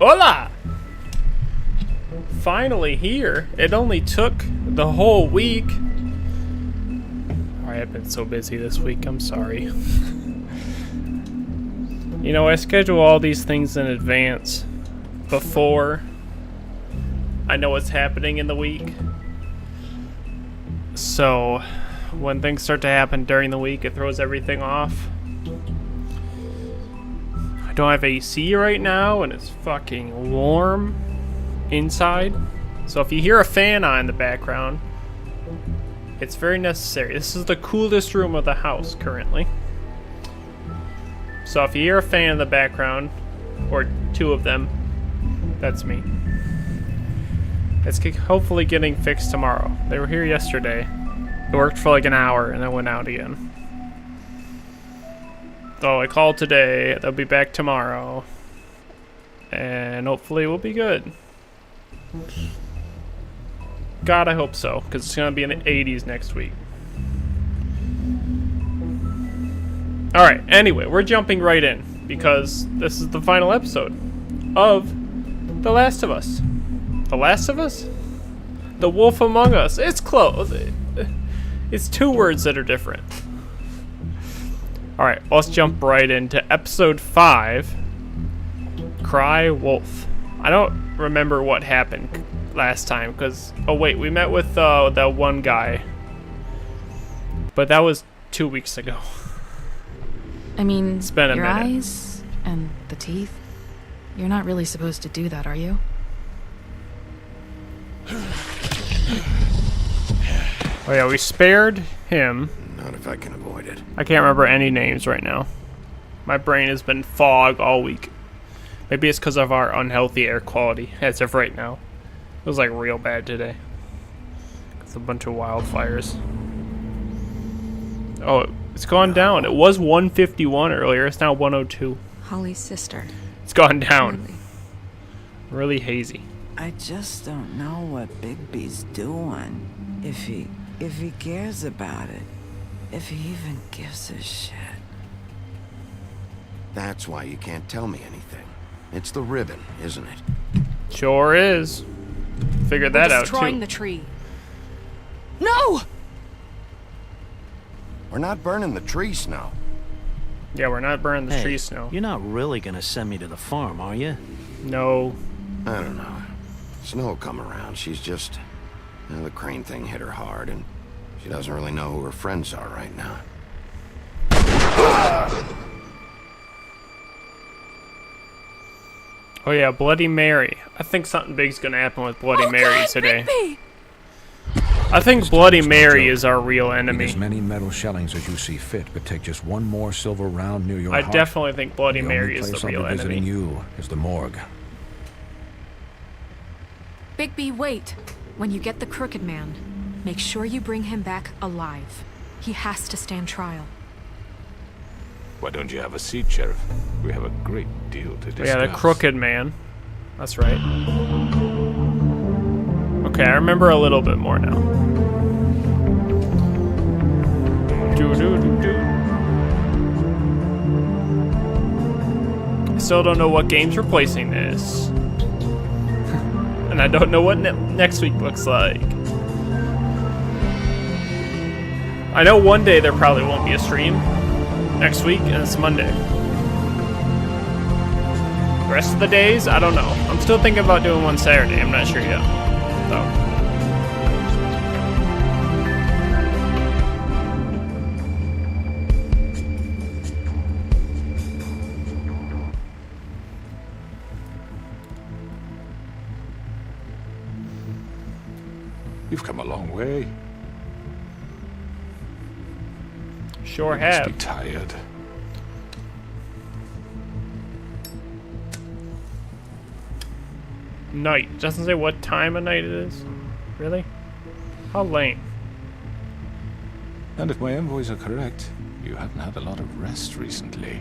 Hola! Finally here. It only took the whole week. Alright, I've been so busy this week, I'm sorry. You know, I schedule all these things in advance before I know what's happening in the week. So, when things start to happen during the week, it throws everything off. I don't have AC right now, and it's fucking warm inside. So if you hear a fan on in the background, it's very necessary. This is the coolest room of the house currently. So if you hear a fan in the background, or two of them, that's me. It's hopefully getting fixed tomorrow. They were here yesterday. It worked for like an hour and then went out again. So I called today. They'll be back tomorrow. And hopefully we'll be good. God, I hope so, because it's going to be in the 80s next week. Alright, anyway, we're jumping right in, because this is the final episode of The Last of Us. The Last of Us? The Wolf Among Us. It's close. It's two words that are different. Alright, let's jump right into episode 5. Cry Wolf. I don't remember what happened last time, because... Oh wait, we met with that one guy. But that was 2 weeks ago. I mean, It's been a your minute. eyes and the teeth. You're not really supposed to do that, are you? Oh yeah, we spared him. Not if I can avoid it. I can't remember any names right now. My brain has been fog all week. Maybe it's because of our unhealthy air quality as of right now. It was like real bad today. It's a bunch of wildfires. Oh, it's gone down. It was 151 earlier. It's now 102. Holly's sister. It's gone down. Really hazy. I just don't know what Bigby's doing. If he cares about it. If he even gives a shit. That's why you can't tell me anything. It's the ribbon, isn't it? Sure is. Figured that out Destroying too. the tree. No! We're not burning the tree, Snow. Yeah, we're not burning the Hey, tree, Snow. You're not really gonna send me to the farm, are you? No. I don't know. Snow will come around. She's just... the crane thing hit her hard, and she doesn't really know who her friends are right now. Oh yeah, Bloody Mary. I think something big's gonna happen with Bloody Mary today. Bigby! I think Bloody Mary is our real Eat enemy. as many metal shellings as you see fit, but take just one more silver round near your I heart. definitely think Bloody The Mary only is place the I'll real be visiting enemy. you is the morgue. Bigby, wait. When you get the Crooked Man, make sure you bring him back alive. He has to stand trial. Why don't you have a seat, Sheriff? We have a great deal to discuss. Yeah, the Crooked Man. That's right. Okay, I remember a little bit more now. I still don't know what game's replacing this. And I don't know what next week looks like. I know one day there probably won't be a stream. Next week, and it's Monday. The rest of the days, I don't know. I'm still thinking about doing one Saturday. I'm not sure yet. So. You've come a long way. Sure You must have. be tired. Night. Doesn't say what time of night it is. Really? How late? And if my envoys are correct, you haven't had a lot of rest recently.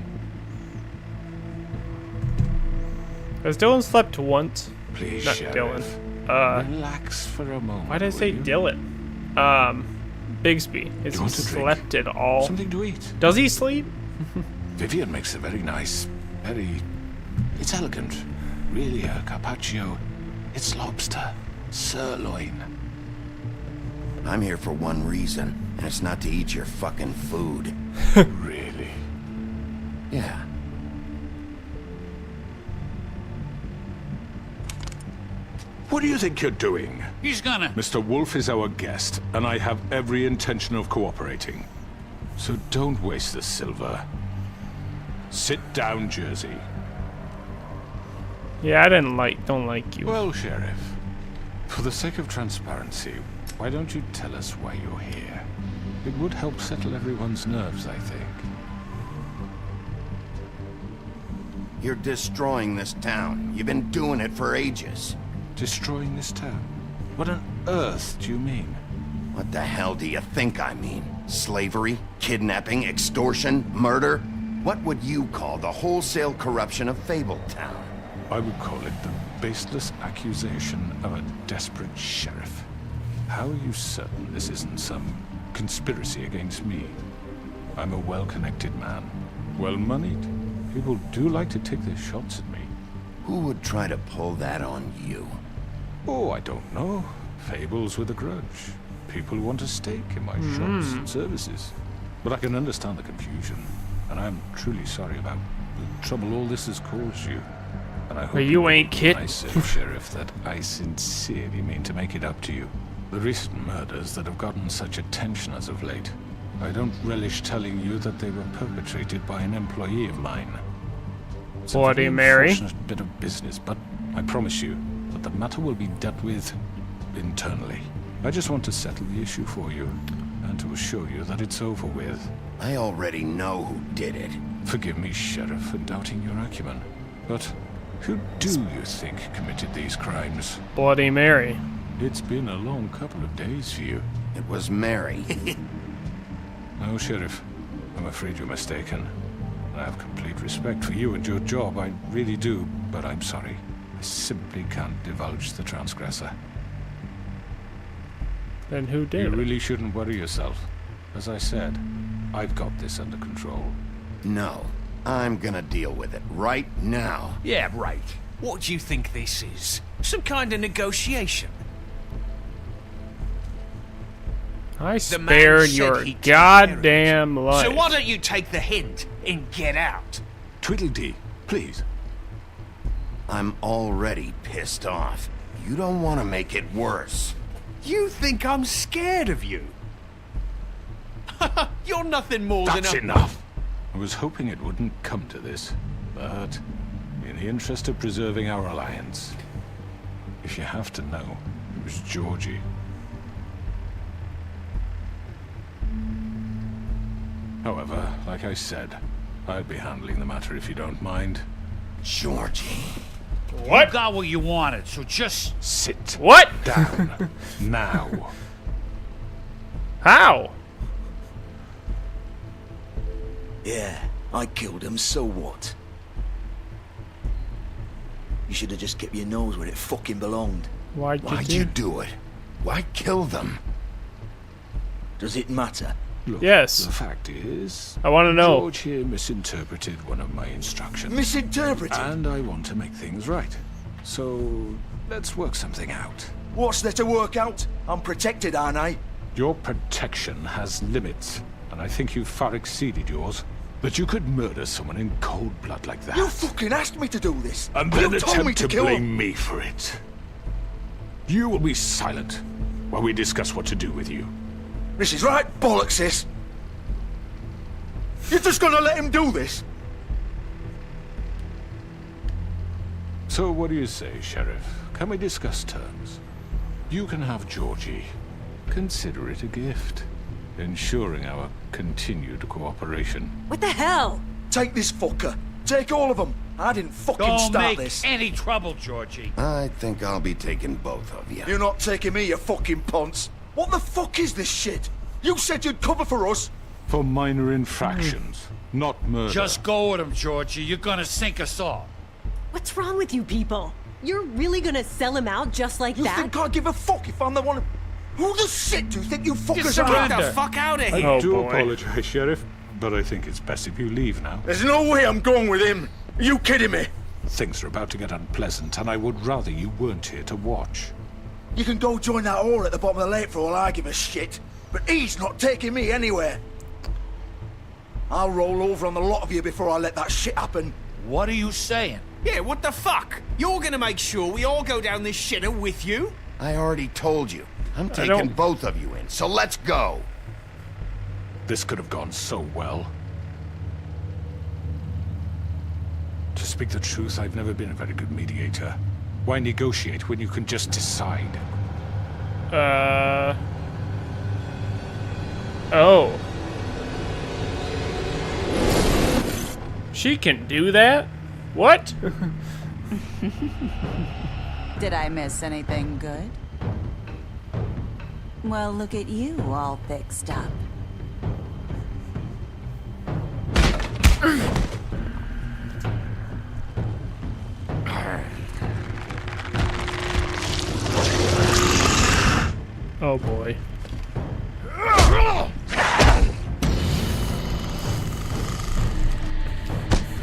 Has Dylan slept once? Please, Not Sheriff. Dylan. Relax for a moment. Why did I say will you? Dylan? Bigsby. Has You he want a drink? slept at all? Something to eat. Does he sleep? Vivian makes a very nice, it's elegant. Really a carpaccio. It's lobster. Sirloin. I'm here for one reason, and it's not to eat your fucking food. Really? Yeah. What do you think you're doing? He's gonna... Mr. Wolf is our guest, and I have every intention of cooperating. So don't waste the silver. Sit down, Jersey. Yeah, I don't like you. Well, Sheriff, for the sake of transparency, why don't you tell us why you're here? It would help settle everyone's nerves, I think. You're destroying this town. You've been doing it for ages. Destroying this town? What on earth do you mean? What the hell do you think I mean? Slavery? Kidnapping? Extortion? Murder? What would you call the wholesale corruption of Fabletown? I would call it the baseless accusation of a desperate sheriff. How are you certain this isn't some conspiracy against me? I'm a well-connected man, well-moneyed. People do like to take their shots at me. Who would try to pull that on you? Oh, I don't know. Fables with a grudge. People who want a stake in my shops and services. But I can understand the confusion, and I'm truly sorry about the trouble all this has caused you. And I hope But you ain't know when I kidding. say, Sheriff, that I sincerely mean to make it up to you. The recent murders that have gotten such attention as of late, I don't relish telling you that they were perpetrated by an employee of mine. It's a Bloody very Mary. unfortunate bit of business, but I promise you that the matter will be dealt with internally. I just want to settle the issue for you, and to assure you that it's over with. I already know who did it. Forgive me, Sheriff, for doubting your acumen, but who do you think committed these crimes? Bloody Mary. It's been a long couple of days for you. It was Mary. No, Sheriff. I'm afraid you're mistaken. I have complete respect for you and your job, I really do, but I'm sorry. I simply can't divulge the transgressor. Then who You did? really shouldn't worry yourself. As I said, I've got this under control. No, I'm gonna deal with it right now. Yeah, right. What do you think this is? Some kind of negotiation? I man spared said your he'd take goddamn life. So why don't you take the hint and get out? Tweedledee, please. I'm already pissed off. You don't want to make it worse. You think I'm scared of you? You're nothing more That's than a... enough! I was hoping it wouldn't come to this, but in the interest of preserving our alliance, if you have to know, it was Georgie. However, like I said, I'd be handling the matter if you don't mind. Georgie. What? You got what you wanted, so just... Sit What? down. Now. How? Yeah, I killed him, so what? You should have just kept your nose where it fucking belonged. Why'd you Why'd do? you do it? Why kill them? Does it matter? Look, Yes. the fact is, I want to know. George here misinterpreted one of my instructions. Misinterpreted? And I want to make things right. So, let's work something out. What's there to work out? I'm protected, aren't I? Your protection has limits, and I think you've far exceeded yours. But you could murder someone in cold blood like that. You fucking asked me to do this. And then you told me attempt to to kill blame him. me for it. You will be silent while we discuss what to do with you. This is right bollocks, this. You're just gonna let him do this? So what do you say, Sheriff? Can we discuss terms? You can have Georgie. Consider it a gift, ensuring our continued cooperation. What the hell? Take this fucker. Take all of them. I didn't fucking Don't start make this. any trouble, Georgie. I think I'll be taking both of you. You're not taking me, you fucking ponce. What the fuck is this shit? You said you'd cover for us. For minor infractions, not murder. Just go with him, Georgie. You're gonna sink us all. What's wrong with you people? You're really gonna sell him out just like You that? think I give a fuck if I'm the one? Who the shit do you think you fuckers Get are? the fuck out of here. Oh, I do boy. apologize, Sheriff, but I think it's best if you leave now. There's no way I'm going with him. Are you kidding me? Things are about to get unpleasant, and I would rather you weren't here to watch. You can go join that whore at the bottom of the lake for all I give a shit. But he's not taking me anywhere. I'll roll over on the lot of you before I let that shit happen. What are you saying? Yeah, what the fuck? You're gonna make sure we all go down this shitter with you? I already told you. I'm taking don't- both of you in, so let's go. This could have gone so well. To speak the truth, I've never been a very good mediator. Why negotiate when you can just decide? Oh. She can do that? What? Did I miss anything good? Well, look at you, all fixed up. Oh boy.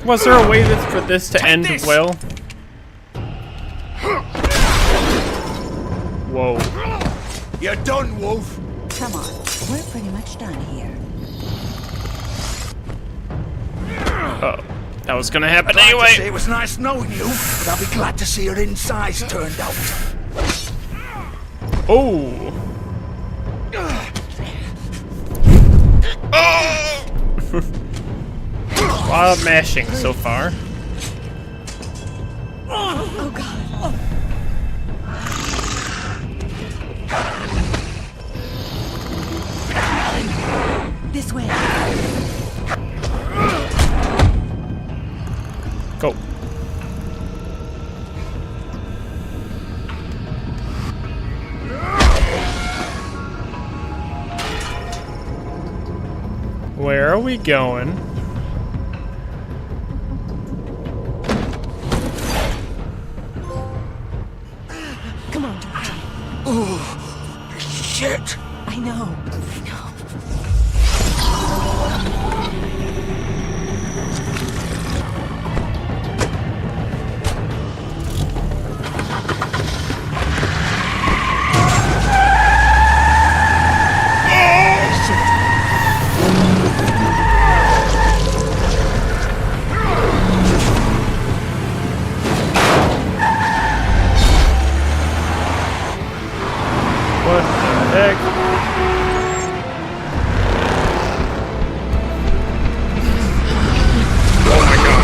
Was there a way for this to end well? Whoa. You're done, Wolf. Come on, we're pretty much done here. Oh, that was gonna happen I'd like to say anyway. it was nice knowing you, but I'll be glad to see your insides turned out. Oh. A lot of mashing so far. Oh god. This way. Go. Where are we going? Come on, Georgie. Oh, shit! I know. What the heck? Oh my god.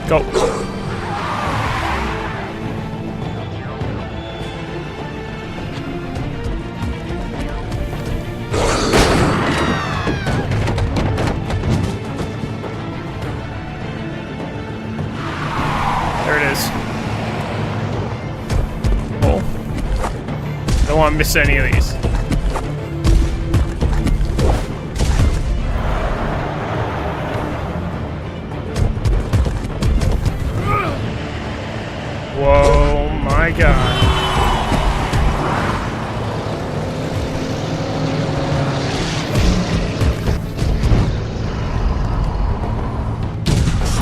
Go. There it is. Oh. Don't want to miss any of these. Whoa, my god.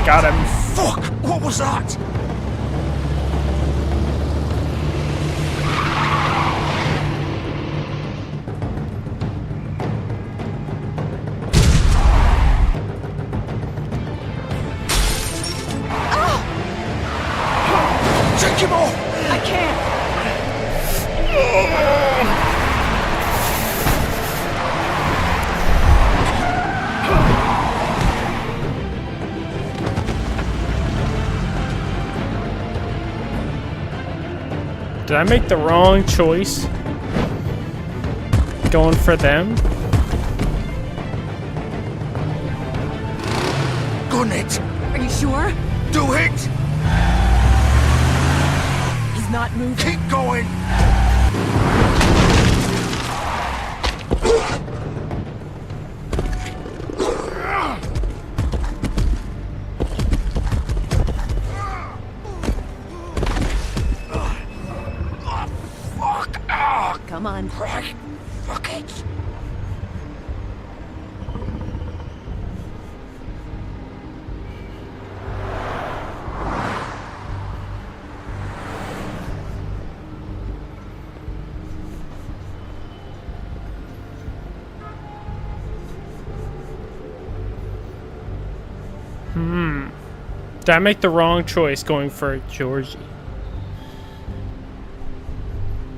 Got him. Fuck! What was that? Take him off! I can't. Did I make the wrong choice? Going for them? Gun it! Are you sure? Do it! He's not moving. Keep going! Come on. Right. Fuck it. Did I make the wrong choice going for Georgie?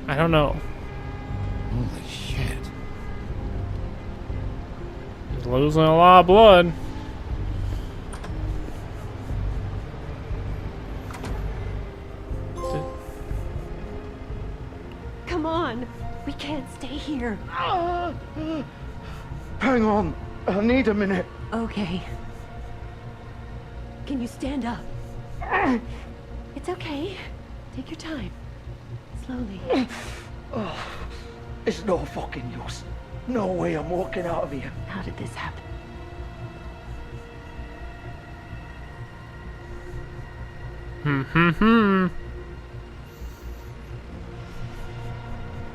I don't know. Holy shit. He's losing a lot of blood. Come on. We can't stay here. Hang on. I need a minute. Okay. Can you stand up? It's okay. Take your time. Slowly. It's no fucking use. No way I'm walking out of here. How did this happen?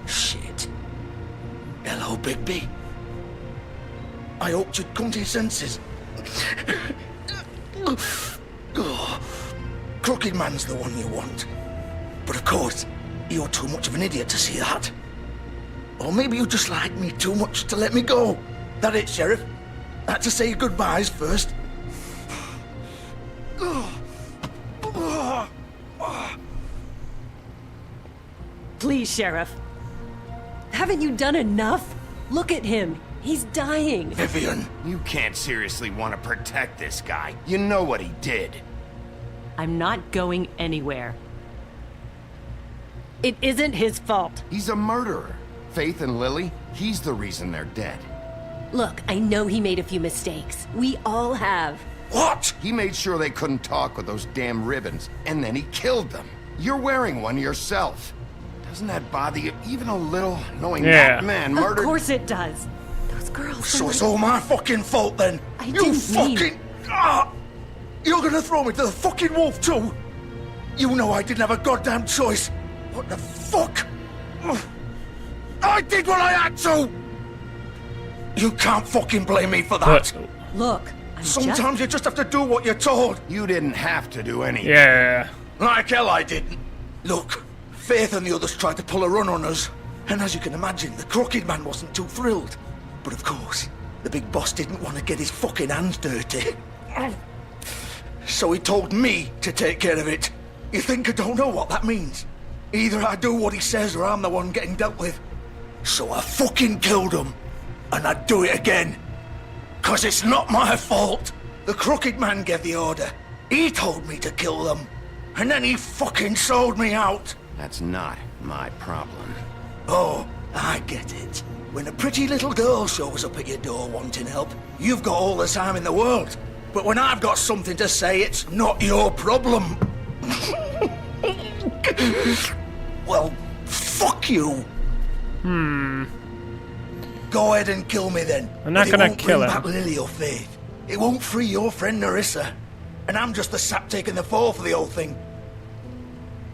Shit. Hello, Bigby. I hoped you'd come to your senses. Crooked Man's the one you want. But of course, you're too much of an idiot to see that. Or maybe you just like me too much to let me go. That it, Sheriff? Had to say your goodbyes first. Please, Sheriff. Haven't you done enough? Look at him. He's dying. Vivian. You can't seriously want to protect this guy. You know what he did. I'm not going anywhere. It isn't his fault. He's a murderer. Faith and Lily, he's the reason they're dead. Look, I know he made a few mistakes. We all have. What? He made sure they couldn't talk with those damn ribbons, and then he killed them. You're wearing one yourself. Doesn't that bother you even a little, knowing that man murdered... Of course it does. Those girls... So it's all my fucking fault then? I You didn't fucking... mean... You're gonna throw me to the fucking wolf too? You know I didn't have a goddamn choice. What the fuck? I did what I had to! You can't fucking blame me for that. Look, Sometimes you just have to do what you're told. You didn't have to do anything. Yeah. Like hell I didn't. Look, Faith and the others tried to pull a run on us. And as you can imagine, the Crooked Man wasn't too thrilled. But of course, the big boss didn't want to get his fucking hands dirty. So he told me to take care of it. You think I don't know what that means? Either I do what he says or I'm the one getting dealt with. So I fucking killed him. And I'd do it again. 'Cause it's not my fault. The Crooked Man gave the order. He told me to kill them. And then he fucking sold me out. That's not my problem. Oh, I get it. When a pretty little girl shows up at your door wanting help, you've got all the time in the world. But when I've got something to say, it's not your problem. Well, fuck you. Go ahead and kill me then. I'm not But gonna it won't kill bring him. back Lily or Faith. It won't free your friend Narissa. And I'm just the sap taking the fall for the whole thing.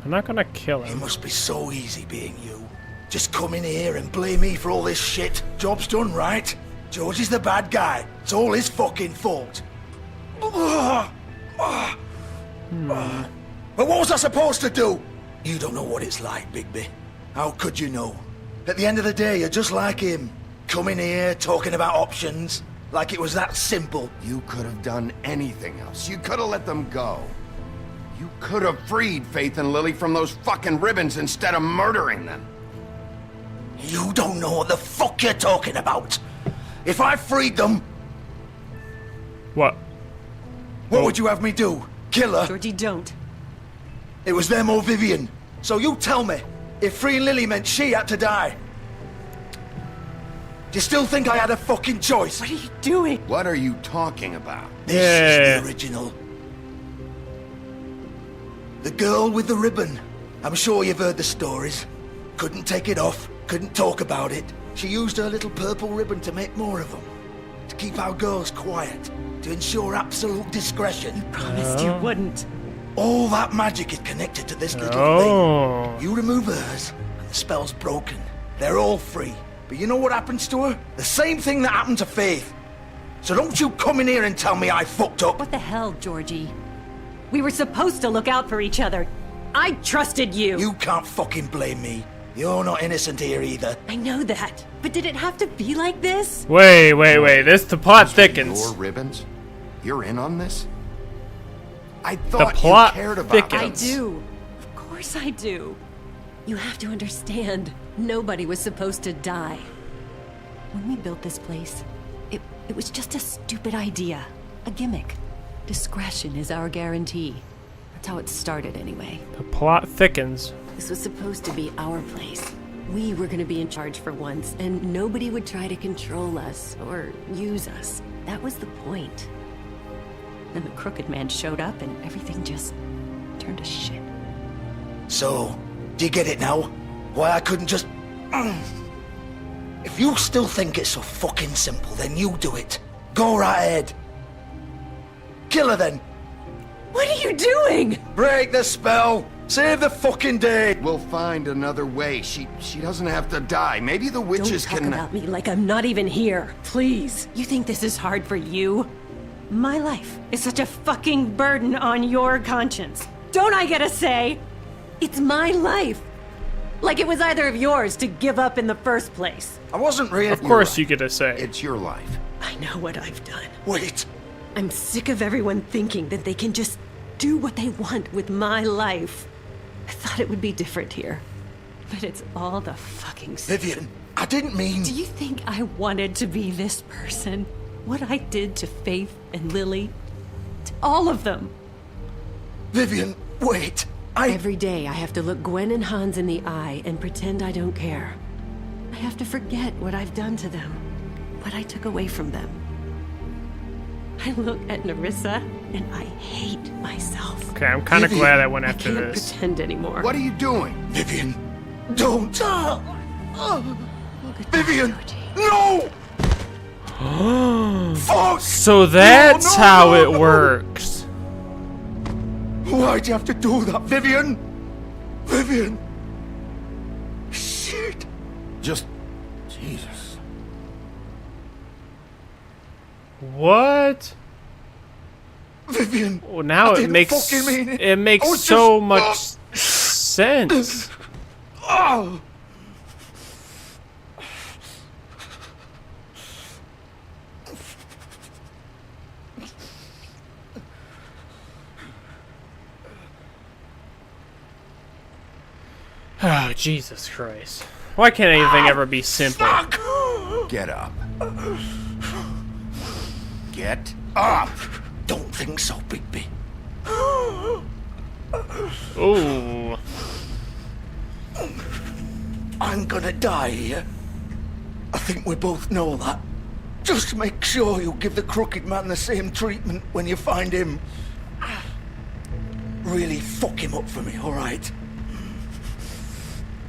I'm not gonna kill It him. must be so easy being you. Just come in here and blame me for all this shit. Job's done, right? George is the bad guy. It's all his fucking fault. But what was I supposed to do? You don't know what it's like, Bigby. How could you know? At the end of the day, you're just like him. Coming here, talking about options. Like it was that simple. You could have done anything else. You could have let them go. You could have freed Faith and Lily from those fucking ribbons instead of murdering them. You don't know what the fuck you're talking about. If I freed them, What? what would you have me do? Kill her? Georgie, don't. It was them or Vivian. So you tell me, if freeing Lily meant she had to die, do you still think I had a fucking choice? What are you doing? What are you talking about? This is the original. The girl with the ribbon. I'm sure you've heard the stories. Couldn't take it off, couldn't talk about it. She used her little purple ribbon to make more of them. To keep our girls quiet. To ensure absolute discretion. Promised you wouldn't. All that magic is connected to this little Oh. thing. You remove hers, and the spell's broken. They're all free. But you know what happens to her? The same thing that happened to Faith. So don't you come in here and tell me I fucked up. What the hell, Georgie? We were supposed to look out for each other. I trusted you. You can't fucking blame me. You're not innocent here either. I know that. But did it have to be like this? Wait. This the plot thickens. Your ribbons? You're in on this? I The thought plot you cared about thickens. I do. Of course I do. You have to understand, nobody was supposed to die. When we built this place, it was just a stupid idea. A gimmick. Discretion is our guarantee. That's how it started anyway. The plot thickens. This was supposed to be our place. We were gonna be in charge for once, and nobody would try to control us or use us. That was the point. Then the Crooked Man showed up and everything just turned to shit. So, do you get it now? Why I couldn't just... If you still think it's so fucking simple, then you do it. Go right ahead. Kill her then. What are you doing? Break the spell. Save the fucking day. We'll find another way. She doesn't have to die. Maybe the witches Don't talk can... about me like I'm not even here. Please. You think this is hard for you? My life is such a fucking burden on your conscience. Don't I get a say? It's my life. Like it was either of yours to give up in the first place. I wasn't really... Of course you get to say. It's your life. I know what I've done. Wait. I'm sick of everyone thinking that they can just do what they want with my life. I thought it would be different here. But it's all the fucking... Vivian, I didn't mean... Do you think I wanted to be this person? What I did to Faith and Lily? To all of them? Vivian, wait. Every day I have to look Gwen and Hans in the eye and pretend I don't care. I have to forget what I've done to them, what I took away from them. I look at Nerissa and I hate myself. Okay, I'm kind of glad I went after I can't this. pretend anymore. What are you doing? Vivian, don't. Vivian, no! So that's how it works. Why'd you have to do that, Vivian? Vivian. Shit. Just... Jesus. What? Vivian. Well, now it makes so much sense. Oh. Oh, Jesus Christ. Why can't anything ever be simple? Get up. Get up! Don't think so, Bigby. Ooh. I'm gonna die here. I think we both know that. Just make sure you give the Crooked Man the same treatment when you find him. Really fuck him up for me, alright?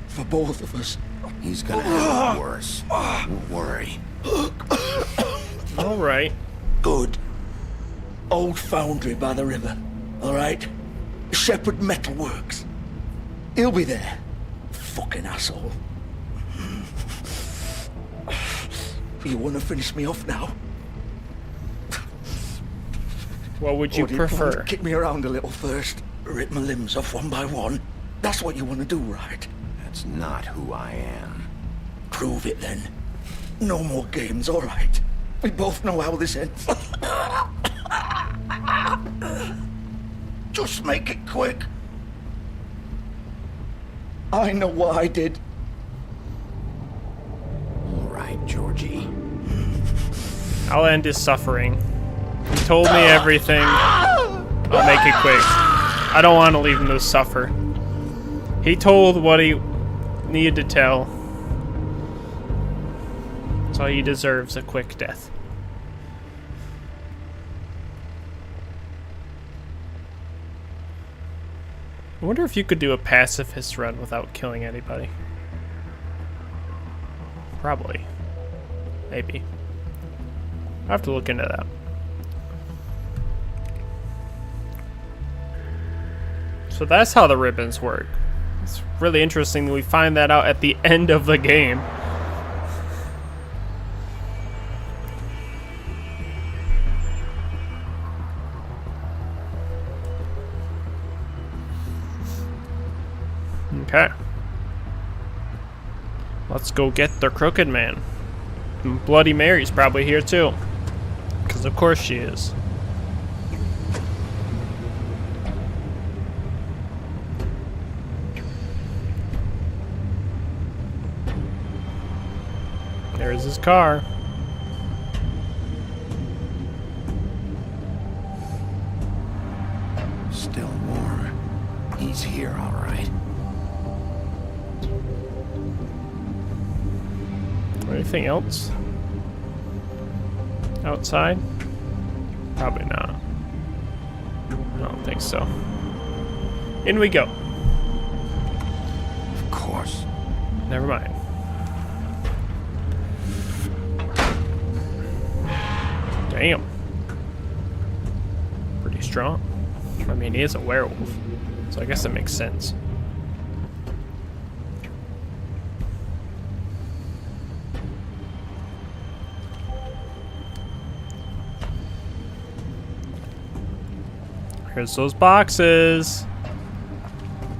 For both of us. He's gonna have it worse. Don't worry. Alright. Good. Old foundry by the river, alright? Shepherd Metal Works. He'll be there. Fucking asshole. You wanna finish me off now? What would you Or do plan prefer? to kick me around a little first? Rip my limbs off one by one? That's what you wanna do, right? That's not who I am. Prove it then. No more games, alright? We both know how this ends. Just make it quick. I know what I did. All right, Georgie. I'll end his suffering. He told me everything. I'll make it quick. I don't want to leave him to suffer. He told what he needed to tell. So he deserves a quick death. I wonder if you could do a pacifist run without killing anybody. Probably. Maybe. I have to look into that. So that's how the ribbons work. It's really interesting that we find that out at the end of the game. Okay. Let's go get the Crooked Man. And Bloody Mary's probably here too. Because of course she is. There's his car. Still warm. He's here, all right. Anything else? Outside? Probably not. I don't think so. In we go. Of course. Never mind. Damn. Pretty strong. I mean, he is a werewolf, so I guess that makes sense. Here's those boxes.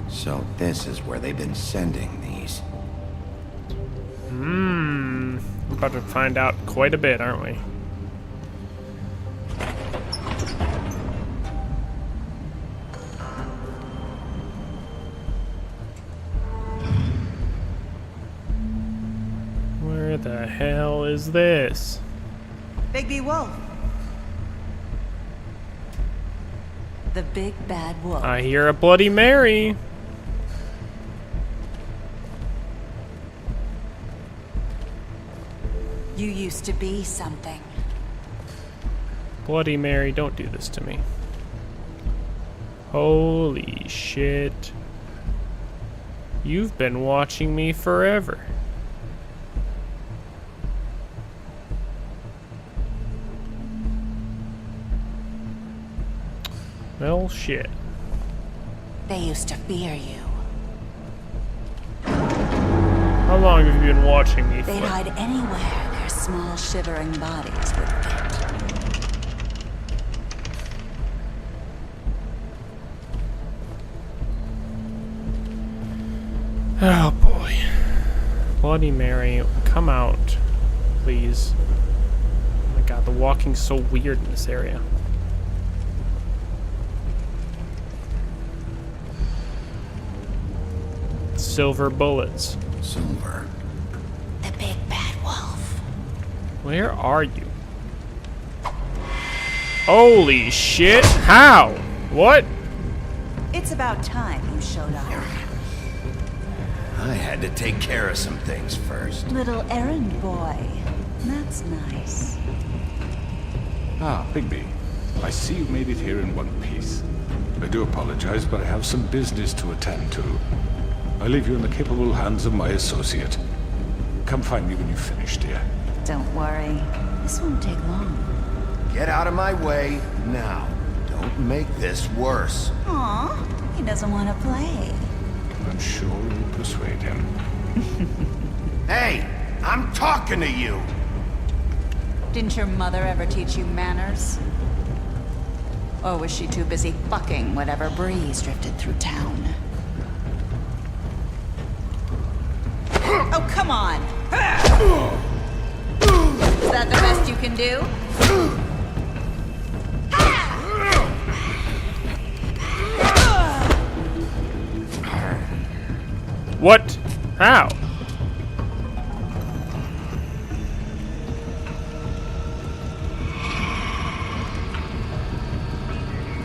So this is where they've been sending these. We're about to find out quite a bit, aren't we? the hell is this? Bigby Wolf. The big bad wolf. I hear a Bloody Mary. You used to be something. Bloody Mary, don't do this to me. Holy shit. You've been watching me forever. Well, shit. They used to fear you. How long have you been watching me They'd for? hide anywhere their small shivering bodies would fit. Oh boy. Bloody Mary, come out, please. Oh my god, the walking's so weird in this area. Silver bullets. Silver. The big bad wolf. Where are you? Holy shit! How? What? It's about time you showed up. I had to take care of some things first. Little errand boy. That's nice. Ah, Bigby. I see you made it here in one piece. I do apologize, but I have some business to attend to. I leave you in the capable hands of my associate. Come find me when you've finished, dear. Don't worry. This won't take long. Get out of my way now. Don't make this worse. Aw, he doesn't want to play. I'm sure you'll persuade him. Hey, I'm talking to you. Didn't your mother ever teach you manners? Or was she too busy fucking whatever breeze drifted through town? Oh, come on! Is that the best you can do? What? How?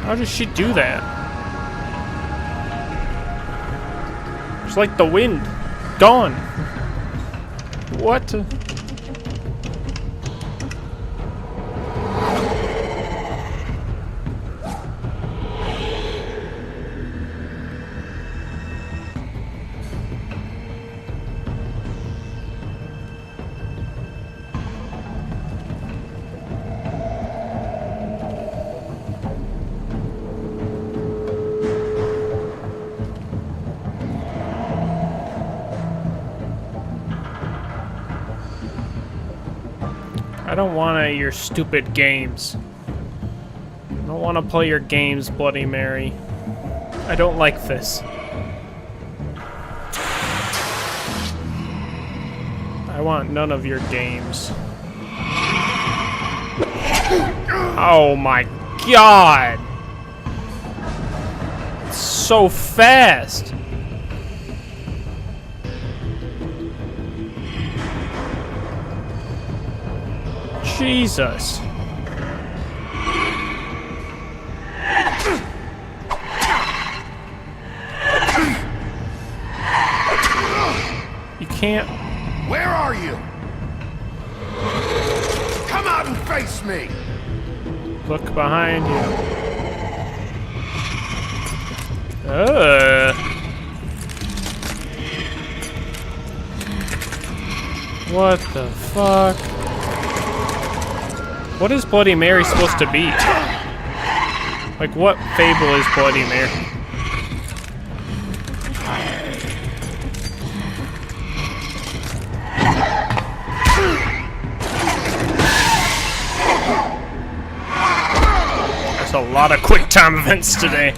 How does she do that? It's like the wind. Gone. What? I don't want your stupid games. I don't want to play your games, Bloody Mary. I don't like this. I want none of your games. Oh my god! It's so fast! Jesus. You can't. Where are you? Come out and face me. Look behind you. What the fuck? What is Bloody Mary supposed to be? Like, what fable is Bloody Mary? There's a lot of quick time events today.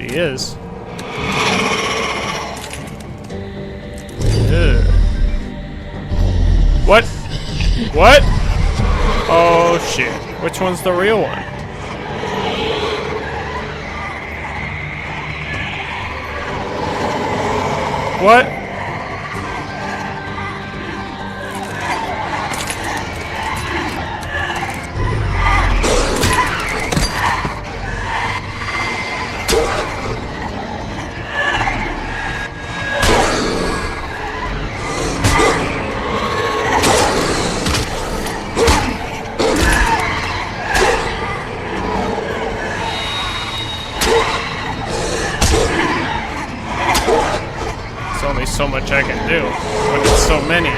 She is. Ugh. What? What? Oh shit. Which one's the real one? What? Only so much I can do when it's so many.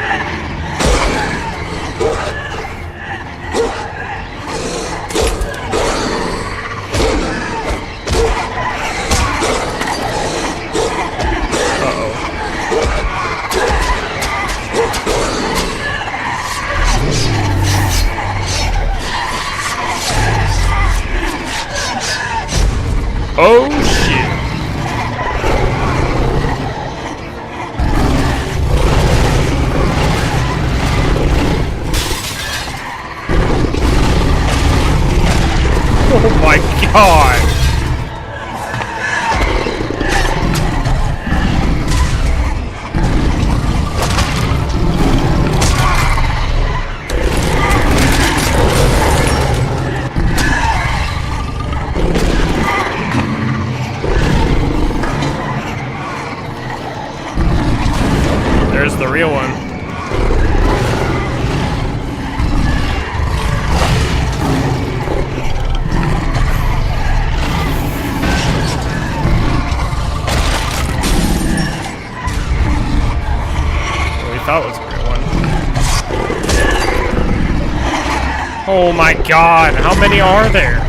Oh shit. Oh my god! There's the real one. That was a great one. Oh my god, how many are there?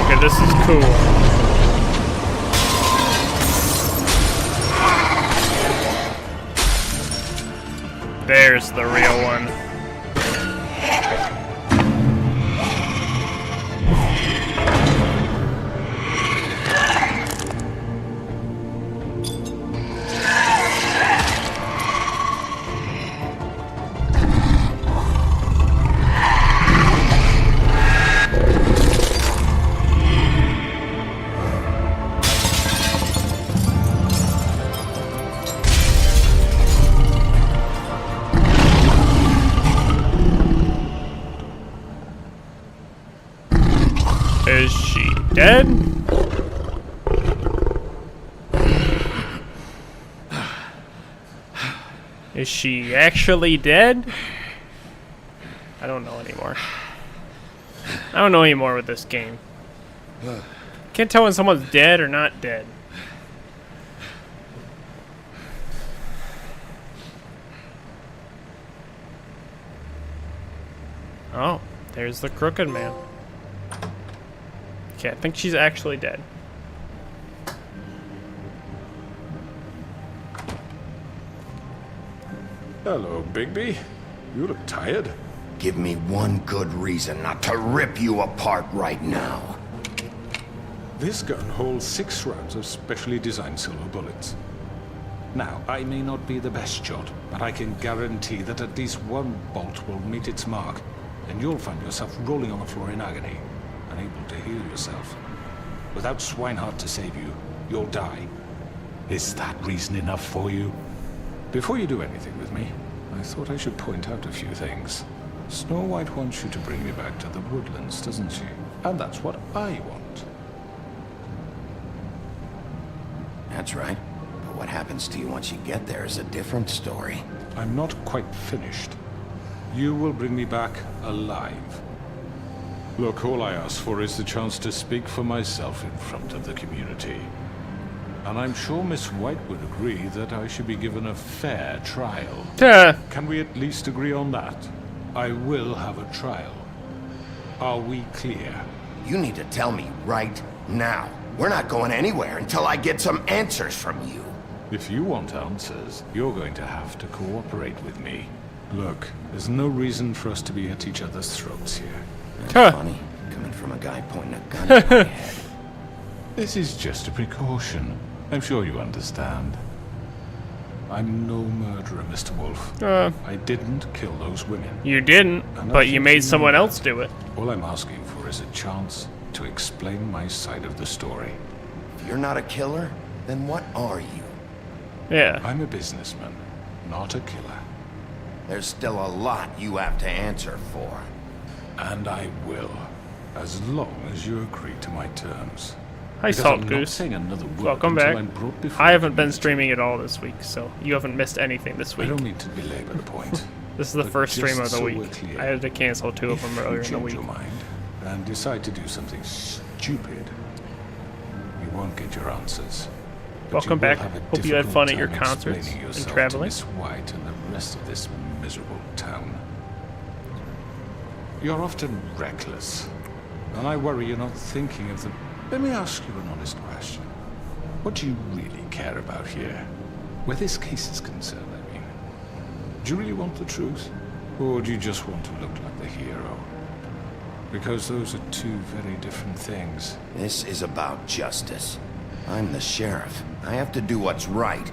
Okay, this is cool. There's the real one. Is she dead? Is she actually dead? I don't know anymore. I don't know anymore with this game. Can't tell when someone's dead or not dead. Oh, there's the Crooked Man. Okay, I think she's actually dead. Hello, Bigby. You look tired. Give me one good reason not to rip you apart right now. This gun holds 6 rounds of specially designed silver bullets. Now, I may not be the best shot, but I can guarantee that at least one bolt will meet its mark, and you'll find yourself rolling on the floor in agony, unable to heal yourself. Without Swinehart to save you, you'll die. Is that reason enough for you? Before you do anything with me, I thought I should point out a few things. Snow White wants you to bring me back to the woodlands, doesn't she? And that's what I want. That's right. But what happens to you once you get there is a different story. I'm not quite finished. You will bring me back alive. Look, all I ask for is the chance to speak for myself in front of the community. And I'm sure Miss White would agree that I should be given a fair trial. Can we at least agree on that? I will have a trial. Are we clear? You need to tell me right now. We're not going anywhere until I get some answers from you. If you want answers, you're going to have to cooperate with me. Look, there's no reason for us to be at each other's throats here. That's funny, coming from a guy pointing a gun at my head. This is just a precaution. I'm sure you understand. I'm no murderer, Mr. Wolf. I didn't kill those women. You didn't, but you made someone else do it. All I'm asking for is a chance to explain my side of the story. If you're not a killer, then what are you? Yeah. I'm a businessman, not a killer. There's still a lot you have to answer for. And I will, as long as you agree to my terms. Hi, Because Salt I'm Goose. not saying another word Welcome until back. I'm brought before I haven't the been community. streaming at all this week, so you haven't missed anything this I week. don't mean to belabor the point. This is the but first stream just of the so week. we're clear, I had to cancel 2 of if them you earlier in the change week. your mind and decide to do something stupid, you won't get your answers. But Welcome you will back. have a Hope you had difficult fun at your time concerts explaining and yourself to traveling. Miss White and the rest of this miserable town. You're often reckless, and I worry you're not thinking of the... Let me ask you an honest question. What do you really care about here? Where this case is concerned, I mean. Do you really want the truth? Or do you just want to look like the hero? Because those are 2 very different things. This is about justice. I'm the sheriff. I have to do what's right.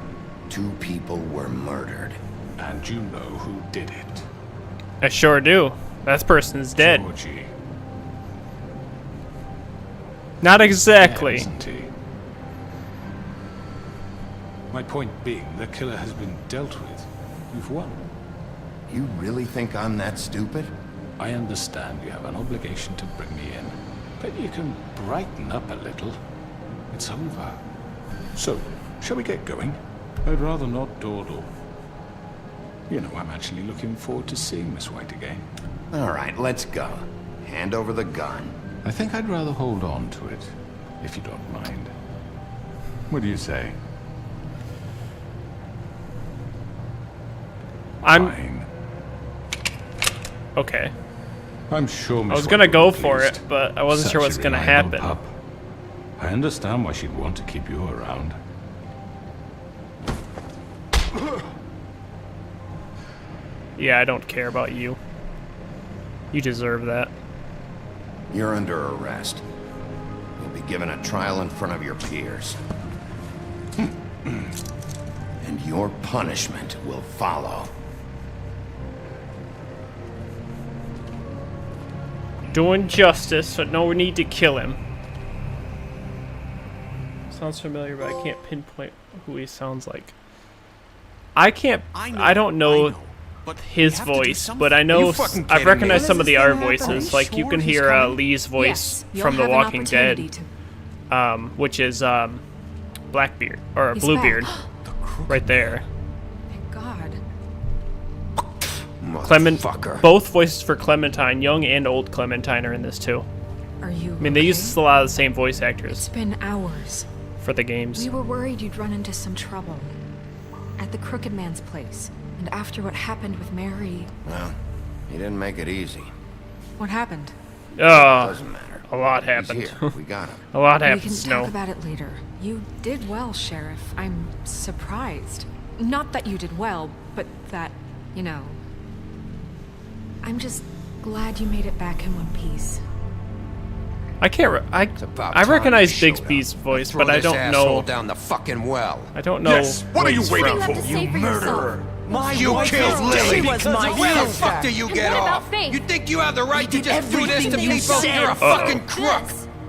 2 people were murdered. And you know who did it. I sure do. That person's dead. Georgie. Not exactly. Yeah, isn't he? My point being, the killer has been dealt with. You've won. You really think I'm that stupid? I understand you have an obligation to bring me in, but you can brighten up a little. It's over. So, shall we get going? I'd rather not dawdle. You know, I'm actually looking forward to seeing Miss White again. All right, let's go. Hand over the gun. I think I'd rather hold on to it, if you don't mind. What do you say? Fine. Okay. I'm sure Miss I was gonna White go will be for pleased. it, but I wasn't sure Such what's a gonna reliable happen. pup. I understand why she'd want to keep you around. Yeah, I don't care about you. You deserve that. You're under arrest. You'll be given a trial in front of your peers. And your punishment will follow. Doing justice, but no need to kill him. Sounds familiar, but I can't pinpoint who he sounds like. I don't know his voice, but I know I've recognized some of the other voices. Like you can hear Lee's voice from The Walking Dead, which is Blackbeard or Bluebeard, right there. Thank God. Both voices for Clementine, young and old Clementine, are in this too. Are you? I mean, they use a lot of the same voice actors It's been hours. for the games. We were worried you'd run into some trouble at the Crooked Man's place, and after what happened with Mary. Well, he didn't make it easy. What happened? Doesn't matter. A lot He's happened. here. We got him. A lot We happened, can Snow. talk about it later. You did well, Sheriff. I'm surprised. Not that you did well, but that, you know. I'm just glad you made it back in one piece. I can't. I recognize Bixby's voice, but I don't know. Down the fucking well. I don't know. Yes, what are you he's waiting from. for, you murderer? You killed Lily. Where the fuck do you get off? You think you have the right to just do this to people? You're a fucking crook.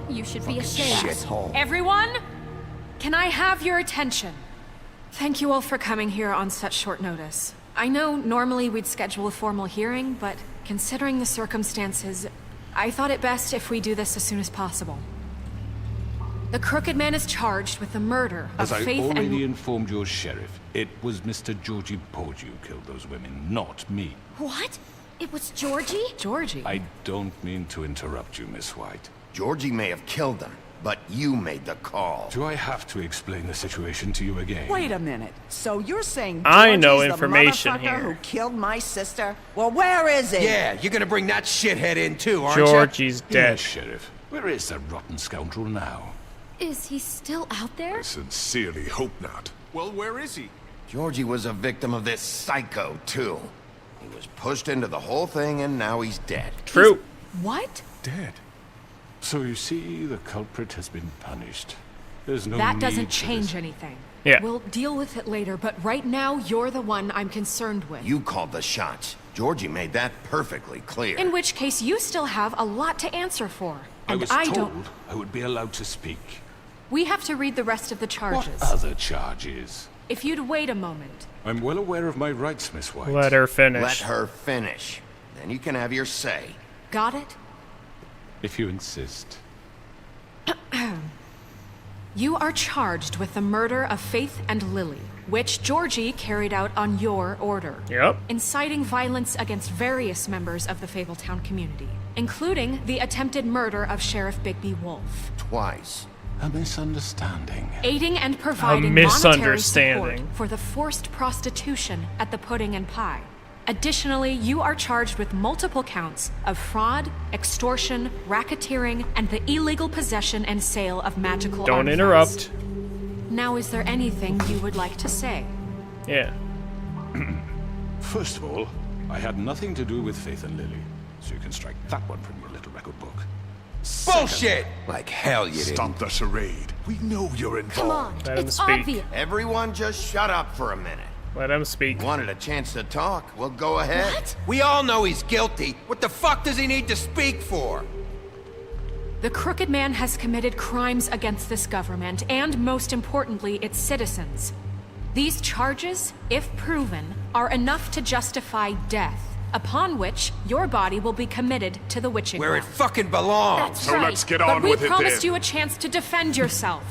You should be ashamed. ashamed. Everyone, can I have your attention? Thank you all for coming here on such short notice. I know normally we'd schedule a formal hearing, but considering the circumstances, I thought it best if we do this as soon as possible. The Crooked Man is charged with the murder of As I Faith already and... informed your sheriff, it was Mr. Georgie Porgy who killed those women, not me. What? It was Georgie? Georgie? I don't mean to interrupt you, Miss White. Georgie may have killed them, but you made the call. Do I have to explain the situation to you again? Wait a minute. So you're saying I know Georgie's information the motherfucker here. who killed my sister? Well, where is he? Yeah, you're gonna bring that shithead in too, aren't Georgie's Yes, dead. Sheriff. Where is that rotten scoundrel now? Is he still out there? Sincerely hope not. Well, where is he? Georgie was a victim of this psycho, too. He was pushed into the whole thing, and now he's dead. True. What? Dead. So you see, the culprit has been punished. There's no That need doesn't for change this. anything. Yeah. We'll deal with it later, but right now, you're the one I'm concerned with. You called the shots. Georgie made that perfectly clear. In which case, you still have a lot to answer for. I And was I told don't... I would be allowed to speak. We have to read the rest of the charges. What other charges? If you'd wait a moment. I'm well aware of my rights, Miss White. Let her finish. Let her finish. Then you can have your say. Got it? If you insist. You are charged with the murder of Faith and Lily, which Georgie carried out on your order. Yep. Inciting violence against various members of the Fabletown community, including the attempted murder of Sheriff Bigby Wolf. Twice. A misunderstanding. Aiding and providing monetary misunderstanding. support for the forced prostitution at the Pudding and Pie. Additionally, you are charged with multiple counts of fraud, extortion, racketeering, and the illegal possession and sale of magical Don't artifacts. interrupt. Now, is there anything you would like to say? Yeah. First of all, I had nothing to do with Faith and Lily, so you can strike that one from your little record book. Bullshit! Like hell you didn't. Stop the charade. We know you're involved. Come on, Let him it's speak. obvious. Everyone just shut up for a minute. Let him speak. Wanted a chance to talk? Well, go ahead. What? We all know he's guilty. What the fuck does he need to speak for? The Crooked Man has committed crimes against this government and, most importantly, its citizens. These charges, if proven, are enough to justify death, upon which your body will be committed to the witching Where it well. fucking belongs. That's right. But we promised you a chance to defend yourself.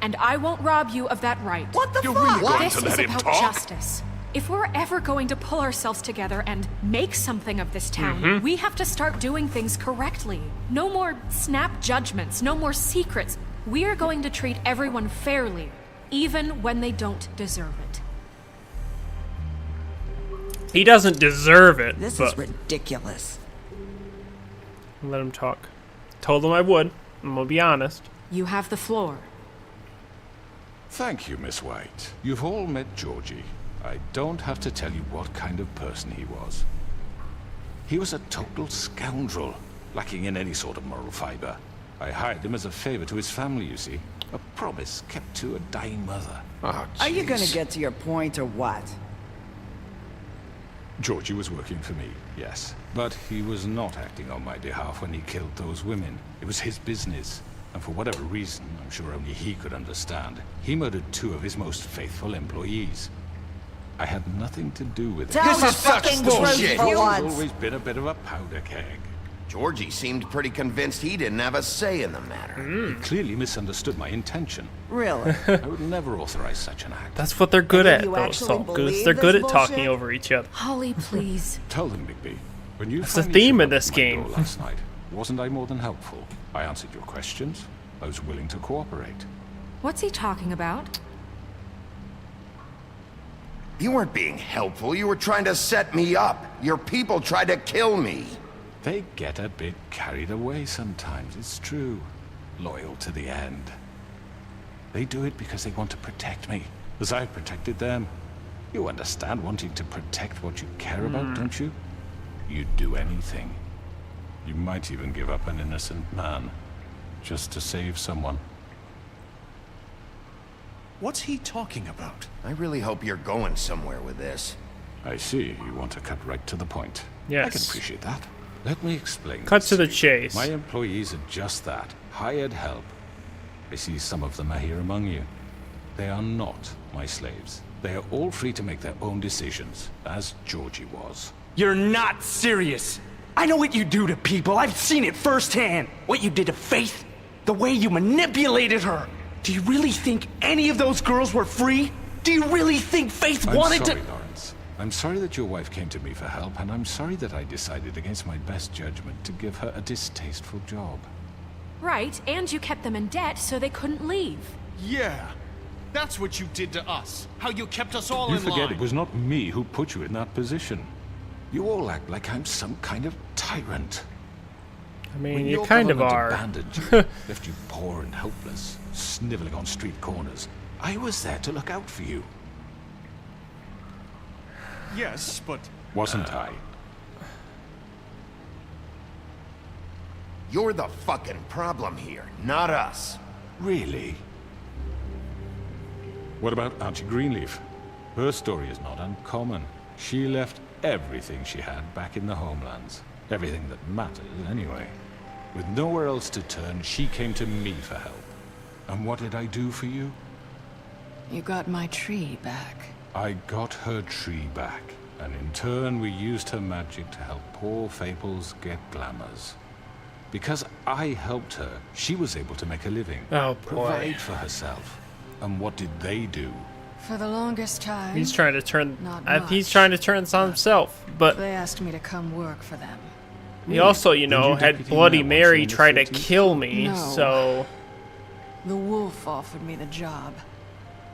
And I won't rob you of that right. What the You're fuck? really going This to is let him about talk? justice. If we're ever going to pull ourselves together and make something of this town, we have to start doing things correctly. No more snap judgments, no more secrets. We are going to treat everyone fairly, even when they don't deserve it. He doesn't deserve it, This but is ridiculous. let him talk. Told him I would. I'm gonna be honest. You have the floor. Thank you, Miss White. You've all met Georgie. I don't have to tell you what kind of person he was. He was a total scoundrel, lacking in any sort of moral fiber. I hired him as a favor to his family, you see. A promise kept to a dying mother. Oh, Are you gonna jeez. get to your point or what? Georgie was working for me, yes. But he was not acting on my behalf when he killed those women. It was his business. And for whatever reason, I'm sure only he could understand, he murdered 2 of his most faithful employees. I had nothing to do with it. Tell the is such fucking bullshit. truth for He's once. always been a bit of a powder keg. Georgie seemed pretty convinced he didn't have a say in the matter. He clearly misunderstood my intention. Really? I would never authorize such an act. That's what they're good And at, you though, actually Salt Goose. believe They're good this at talking bullshit? over each other. Holly, please. Tell them, Bigby. When you That's the finally theme showed of up this at my game. door last night, wasn't I more than helpful? I answered your questions. I was willing to cooperate. What's he talking about? You weren't being helpful. You were trying to set me up. Your people tried to kill me. They get a bit carried away sometimes, it's true. Loyal to the end. They do it because they want to protect me, as I've protected them. You understand wanting to protect what you care about, don't you? You'd do anything. You might even give up an innocent man, just to save someone. What's he talking about? I really hope you're going somewhere with this. I see, you want to cut right to the point. I can Yes. appreciate that. Let me explain. Cut to the this. chase. My employees are just that, hired help. I see some of them are here among you. They are not my slaves. They are all free to make their own decisions, as Georgie was. You're not serious. I know what you do to people. I've seen it firsthand. What you did to Faith, the way you manipulated her. Do you really think any of those girls were free? Do you really think Faith I'm wanted sorry, to... Lawrence. I'm sorry that your wife came to me for help, and I'm sorry that I decided against my best judgment to give her a distasteful job. Right, and you kept them in debt so they couldn't leave. Yeah. That's what you did to us. How you kept us all You in line. forget it was not me who put you in that position. You all act like I'm some kind of tyrant. I mean, When you your kind of government are. abandoned you, left you poor and helpless, sniveling on street corners, I was there to look out for you. Yes, but... Wasn't I? You're the fucking problem here, not us. Really? What about Auntie Greenleaf? Her story is not uncommon. She left everything she had back in the homelands. Everything that mattered, anyway. With nowhere else to turn, she came to me for help. And what did I do for you? You got my tree back. I got her tree back. And in turn, we used her magic to help poor Fables get glamours. Because I helped her, she was able to make a living. Oh, boy. Provide for herself. And what did they do? For the longest time. He's trying to turn. Not He's much. trying to turn this on himself, but They asked me to come work for them. he also, you know, Didn't you had deputy Bloody mayor Mary once in the try to city? kill me. No. So The wolf offered me the job.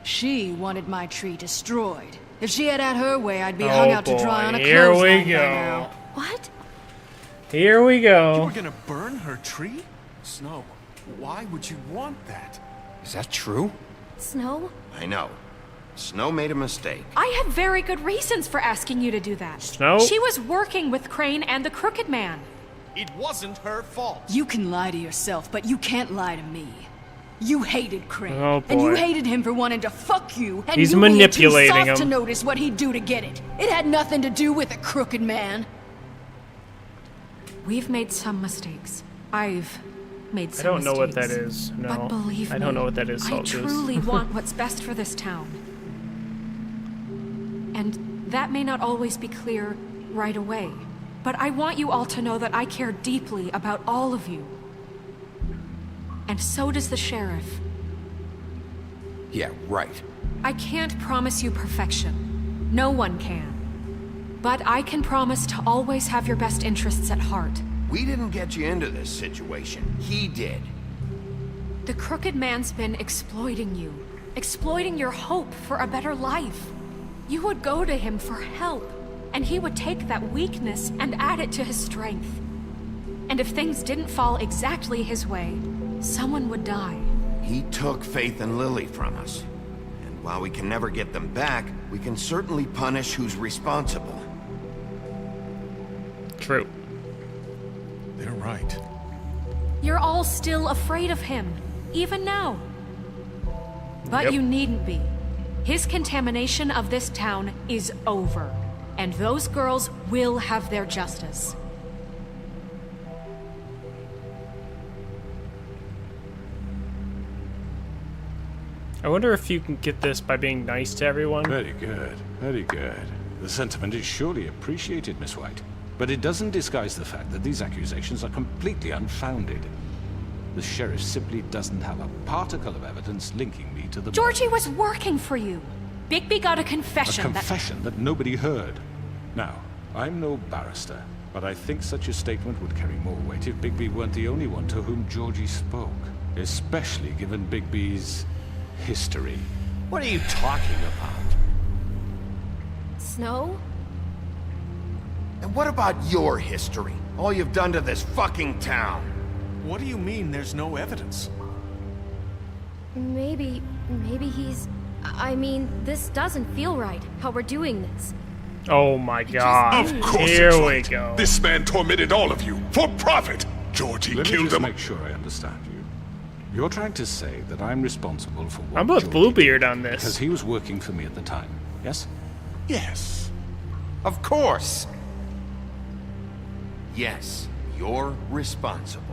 She wanted my tree destroyed. If she had her way, I'd be hung out to dry on a Here we clothesline by go. now. What? Here we You go. were gonna burn her tree? Snow, why would you want that? Is that true? Snow? I know. Snow made a mistake. I had very good reasons for asking you to do that. Snow? She was working with Crane and the Crooked Man. It wasn't her fault. You can lie to yourself, but you can't lie to me. You hated Crane. Oh, And you boy. hated him for wanting to fuck you. And He's you being manipulating too soft him. to notice what he'd do to get it. It had nothing to do with the Crooked Man. We've made some mistakes. I've made I some don't know what that mistakes. is. No. But believe I me, don't know what that is, I Salt Goose. truly want what's best for this town. And that may not always be clear right away. But I want you all to know that I care deeply about all of you. And so does the sheriff. Yeah, right. I can't promise you perfection. No one can. But I can promise to always have your best interests at heart. We didn't get you into this situation. He did. The Crooked Man's been exploiting you. Exploiting your hope for a better life. You would go to him for help, and he would take that weakness and add it to his strength. And if things didn't fall exactly his way, someone would die. He took Faith and Lily from us. And while we can never get them back, we can certainly punish who's responsible. True. They're right. You're all still afraid of him, even now. But Yep. you needn't be. His contamination of this town is over, and those girls will have their justice. I wonder if you can get this by being nice to everyone. Very good, very good. The sentiment is surely appreciated, Miss White. But it doesn't disguise the fact that these accusations are completely unfounded. The sheriff simply doesn't have a particle of evidence linking me to the Georgie was working for you. Bigby got a confession. A confession that nobody heard. Now, I'm no barrister, but I think such a statement would carry more weight if Bigby weren't the only one to whom Georgie spoke. Especially given Bigby's history. What are you talking about? Snow? And what about your history? All you've done to this fucking town? What do you mean there's no evidence? Maybe he's... I mean, this doesn't feel right, how we're doing this. Oh my god. Of course Here it's we right. go. This man tormented all of you for profit. Georgie Let me killed just them. make sure I understand you. You're trying to say that I'm responsible for what I'm with Georgie Bluebeard did on this. because he was working for me at the time, yes? Yes. Of course. Yes, you're responsible.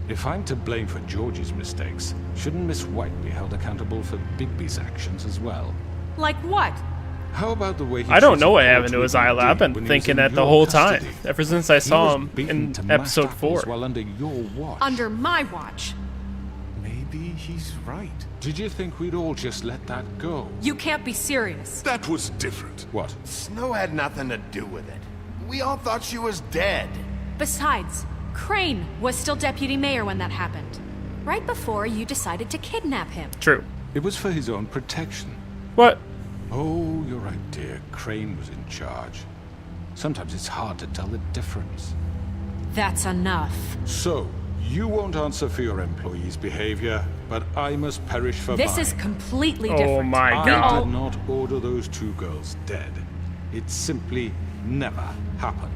If I'm to blame for Georgie's mistakes, shouldn't Miss White be held accountable for Bigby's actions as well? Like what? How about the way he I don't treated know what poor happened to his Tweedledee eyelid. I've been when he was thinking in that the your whole custody? time. Ever since I He saw was him beaten in to mashed episode apples 4. while under your watch. Under my watch. Maybe he's right. Did you think we'd all just let that go? You can't be serious. That was different. What? Snow had nothing to do with it. We all thought she was dead. Besides, Crane was still deputy mayor when that happened. Right before you decided to kidnap him. True. It was for his own protection. What? Oh, you're right, dear. Crane was in charge. Sometimes it's hard to tell the difference. That's enough. So, you won't answer for your employees' behavior, but I must perish for This mine. is completely different. Oh my I god. did not order those 2 girls dead. It simply never happened.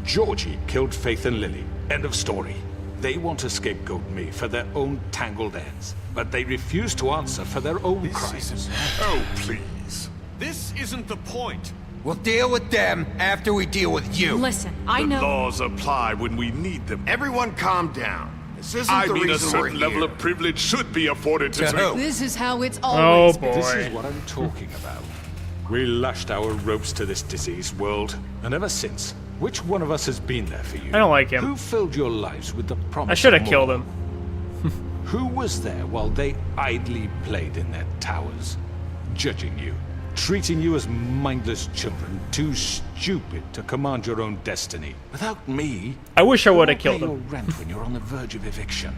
Georgie killed Faith and Lily. End of story. They want to scapegoat me for their own tangled ends, but they refuse to answer for their own crimes. Oh, please. This isn't the point. We'll deal with them after we deal with you. Listen, I The know. laws apply when we need them. Everyone calm down. This isn't I the mean, a reason we're certain level here. of privilege should be afforded to To take. who? This is how it's Oh always boy. This is what I'm talking about. We lashed our ropes to this diseased world, and ever since, which one of us has been there for you? I don't like him. Who filled your lives with the promise I should have of killed more? him. Who was there while they idly played in their towers, judging you, treating you as mindless children, too stupid to command your own destiny? Without me, I wish I would have who will killed pay him. your rent when you're on the verge of eviction?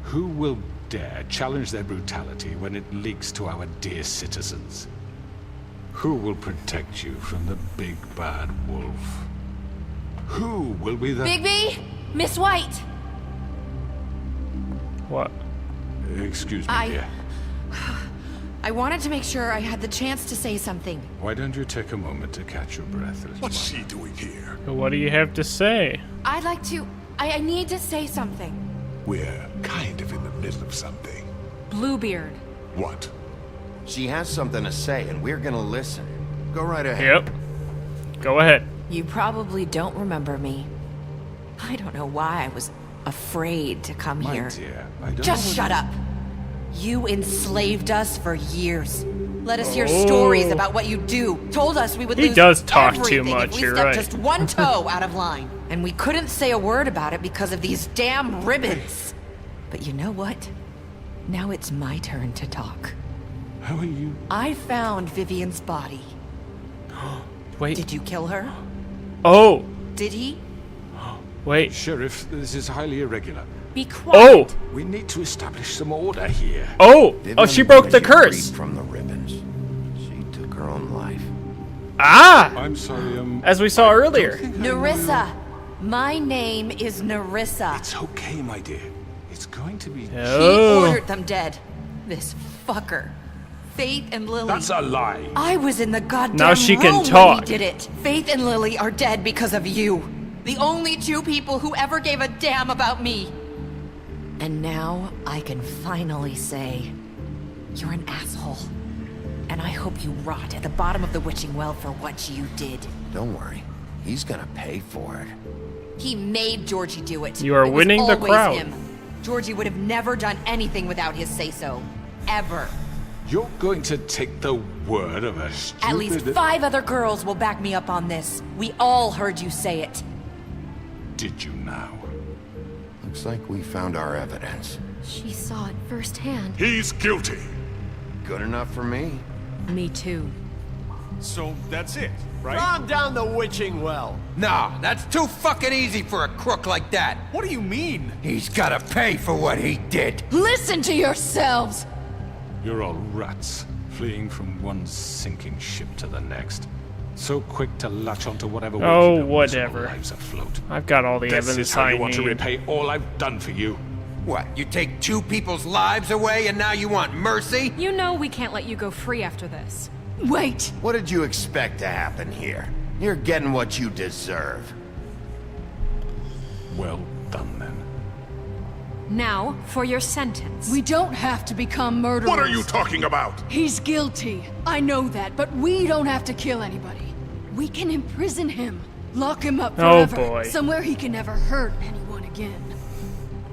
Who will dare challenge their brutality when it leaks to our dear citizens? Who will protect you from the big bad wolf? Who will be the... Bigby? Miss White! What? Excuse me, dear. I wanted to make sure I had the chance to say something. Why don't you take a moment to catch your breath? What's she doing here? What do you have to say? I'd like to... I need to say something. We're kind of in the middle of something. Bluebeard. What? She has something to say, and we're gonna listen. Go right ahead. Yep. Go ahead. You probably don't remember me. I don't know why I was afraid to come My here. dear, I don't Just know shut up. You enslaved us for years. Let us hear Oh. stories about what you do. Told us we would He lose does talk too everything much, if we you're stepped right. just one toe out of line. And we couldn't say a word about it because of these damn ribbons. But you know what? Now it's my turn to talk. How are you? I found Vivian's body. Wait. Did you kill her? Oh. Did he? Wait. Sheriff, this is highly irregular. Be quiet. Oh. We need to establish some order here. Oh. Vivian Oh, she broke the was curse. freed from the ribbons. She took her own life. Ah. I'm sorry, As we saw earlier. Nerissa. My name is Nerissa. It's okay, my dear. It's going to be... Oh. He ordered them dead. This fucker. Faith and Lily. That's a lie. I was in the goddamn Now she can room talk. when he did it. Faith and Lily are dead because of you. The only 2 people who ever gave a damn about me. And now I can finally say, you're an asshole. And I hope you rot at the bottom of the witching well for what you did. Don't worry. He's gonna pay for it. He made Georgie do it. You are It was winning the always crowd. him. Georgie would have never done anything without his say-so. Ever. You're going to take the word of a stupid... At least 5 other girls will back me up on this. We all heard you say it. Did you now? Looks like we found our evidence. She saw it firsthand. He's guilty. Good enough for me. Me too. So that's it, right? Calm down the witching well. Nah, that's too fucking easy for a crook like that. What do you mean? He's gotta pay for what he did. Listen to yourselves! You're all rats, fleeing from one sinking ship to the next. So quick to latch onto whatever Oh, wicked whatever. lives afloat. I've got all the This evidence is how I you want to need. repay all I've done for you. What, you take 2 people's lives away and now you want mercy? You know we can't let you go free after this. Wait! What did you expect to happen here? You're getting what you deserve. Well done, then. Now, for your sentence. We don't have to become murderers. What are you talking about? He's guilty. I know that, but we don't have to kill anybody. We can imprison him. Lock him up Oh, forever. boy. Somewhere he can never hurt anyone again.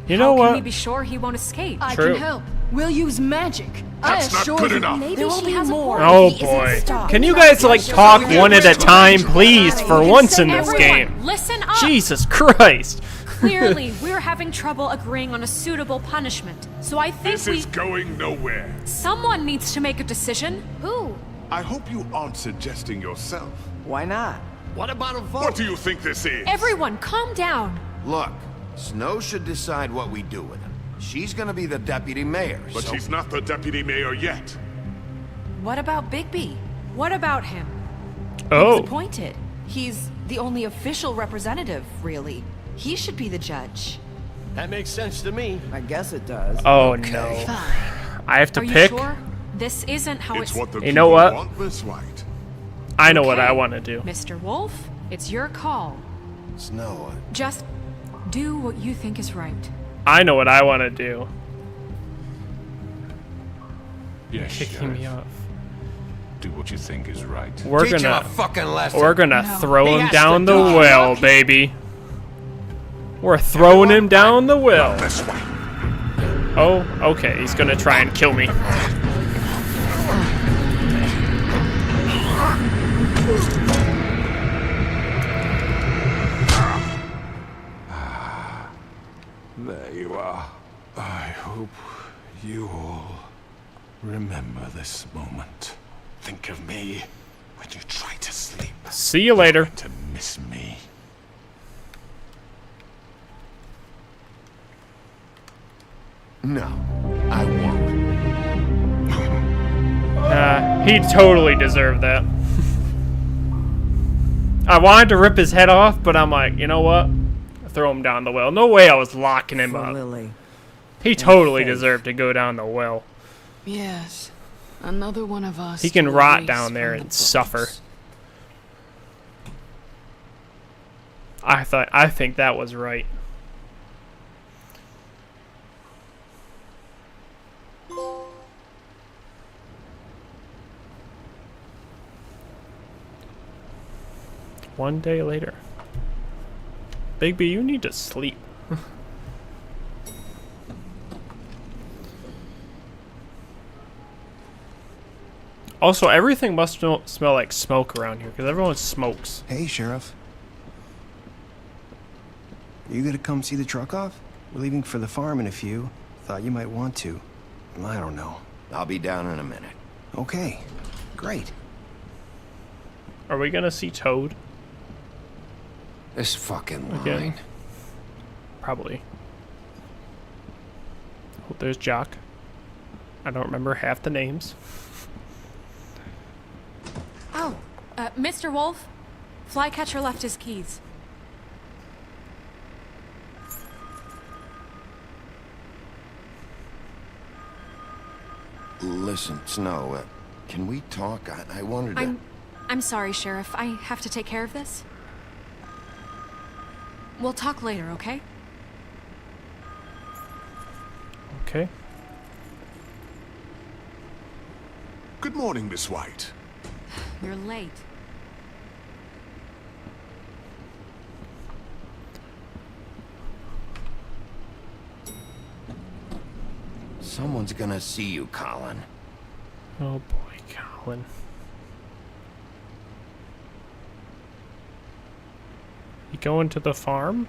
You know How can we what? be sure he won't escape? I True. can help. We'll use magic. That's I not assure good you. enough. Maybe There will she be has more. a Oh He isn't boy. stopped. Can you guys like talk one at a time, please, for once in this Everyone, game? listen up! Jesus Christ. Clearly, we're having trouble agreeing on a suitable punishment. So I think This is going nowhere. someone needs to make a decision. Who? I hope you aren't suggesting yourself. Why not? What about a vote? What do you think this is? Everyone, calm down. Look, Snow should decide what we do with him. She's gonna be the deputy mayor, But so... she's not the deputy mayor yet. What about Bigby? What about him? He Oh. was appointed. He's the only official representative, really. He should be the judge. That makes sense to me. I guess it does. Oh no. I have to Are pick. you sure? This isn't how It's what the You know people what? want, Miss White. I know what Okay. I want to do. Mr. Wolf, it's your call. Snow, Just do what you think is right. I know what I want to do. Yes, Kicking me Sheriff. off. Do what you think is right. We're Teach him gonna a fucking lesson. We're gonna No. throw He him has down to the die. well, baby. We're throwing him down the well. Oh, okay. He's gonna try and kill me. There you are. I hope you all remember this moment. Think of me when you try to sleep. See you later. To miss me. No, I won't. He totally deserved that. I wanted to rip his head off, but I'm like, you know what? Throw him down the well. No way I was locking him up. Lily. He totally deserved to go down the well. Yes. Another one of us. He can to rot erase down there from the and suffer. books. I think that was right. One day later. Bigby, you need to sleep. Also, everything must smell like smoke around here, because everyone smokes. Hey, Sheriff. You gonna come see the truck off? We're leaving for the farm in a few. Thought you might want to. I don't know. I'll be down in a minute. Okay, great. Are we gonna see Toad? This fucking line. Again? Probably. Oh, there's Jock. I don't remember half the names. Oh, Mr. Wolf, Flycatcher left his keys. Listen, Snow, can we talk? I wanted to... I'm sorry, Sheriff. I have to take care of this. We'll talk later, okay? Okay. Good morning, Miss White. You're late. Someone's gonna see you, Colin. Oh boy, Colin. You going to the farm?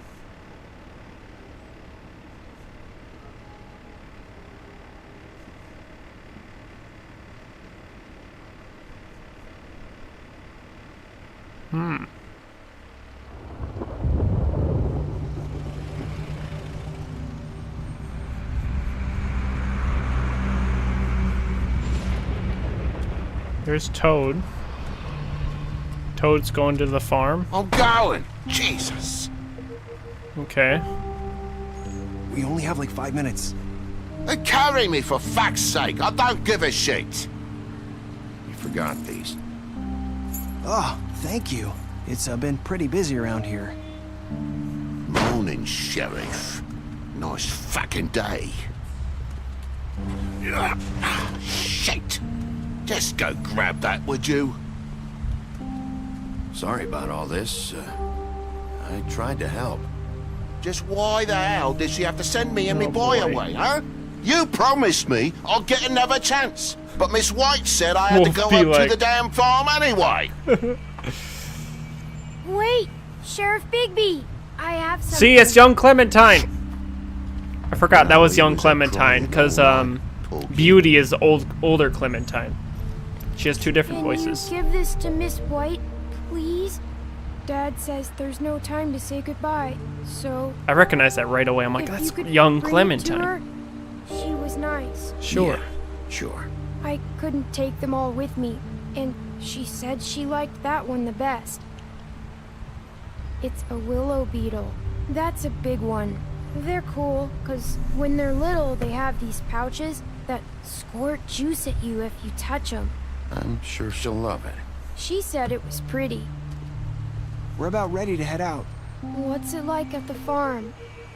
There's Toad. Toad's going to the farm. I'm going. Jesus. Okay. We only have like 5 minutes. Carry me for fuck's sake. I don't give a shit. You forgot these. Oh, thank you. It's been pretty busy around here. Morning, Sheriff. Nice fucking day. Shit. Just go grab that, would you? Sorry about all this. I tried to help. Just why the hell did she have to send me and me boy boy. away, huh? You promised me I'll get another chance. But Miss White said I had to go Wolf be up like- to the damn farm anyway. Wait, Sheriff Bigby. I have something. See, it's young Clementine. I forgot that was young Clementine, because Beauty is older Clementine. She has two different voices. Can you give this to Miss White, please? Dad says there's no time to say goodbye, so... I recognize that right away. I'm like, that's young Clementine. She was nice. Sure. Yeah, sure. I couldn't take them all with me, and she said she liked that one the best. It's a willow beetle. That's a big one. They're cool, because when they're little, they have these pouches that squirt juice at you if you touch them. I'm sure she'll love it. She said it was pretty. We're about ready to head out. What's it like at the farm?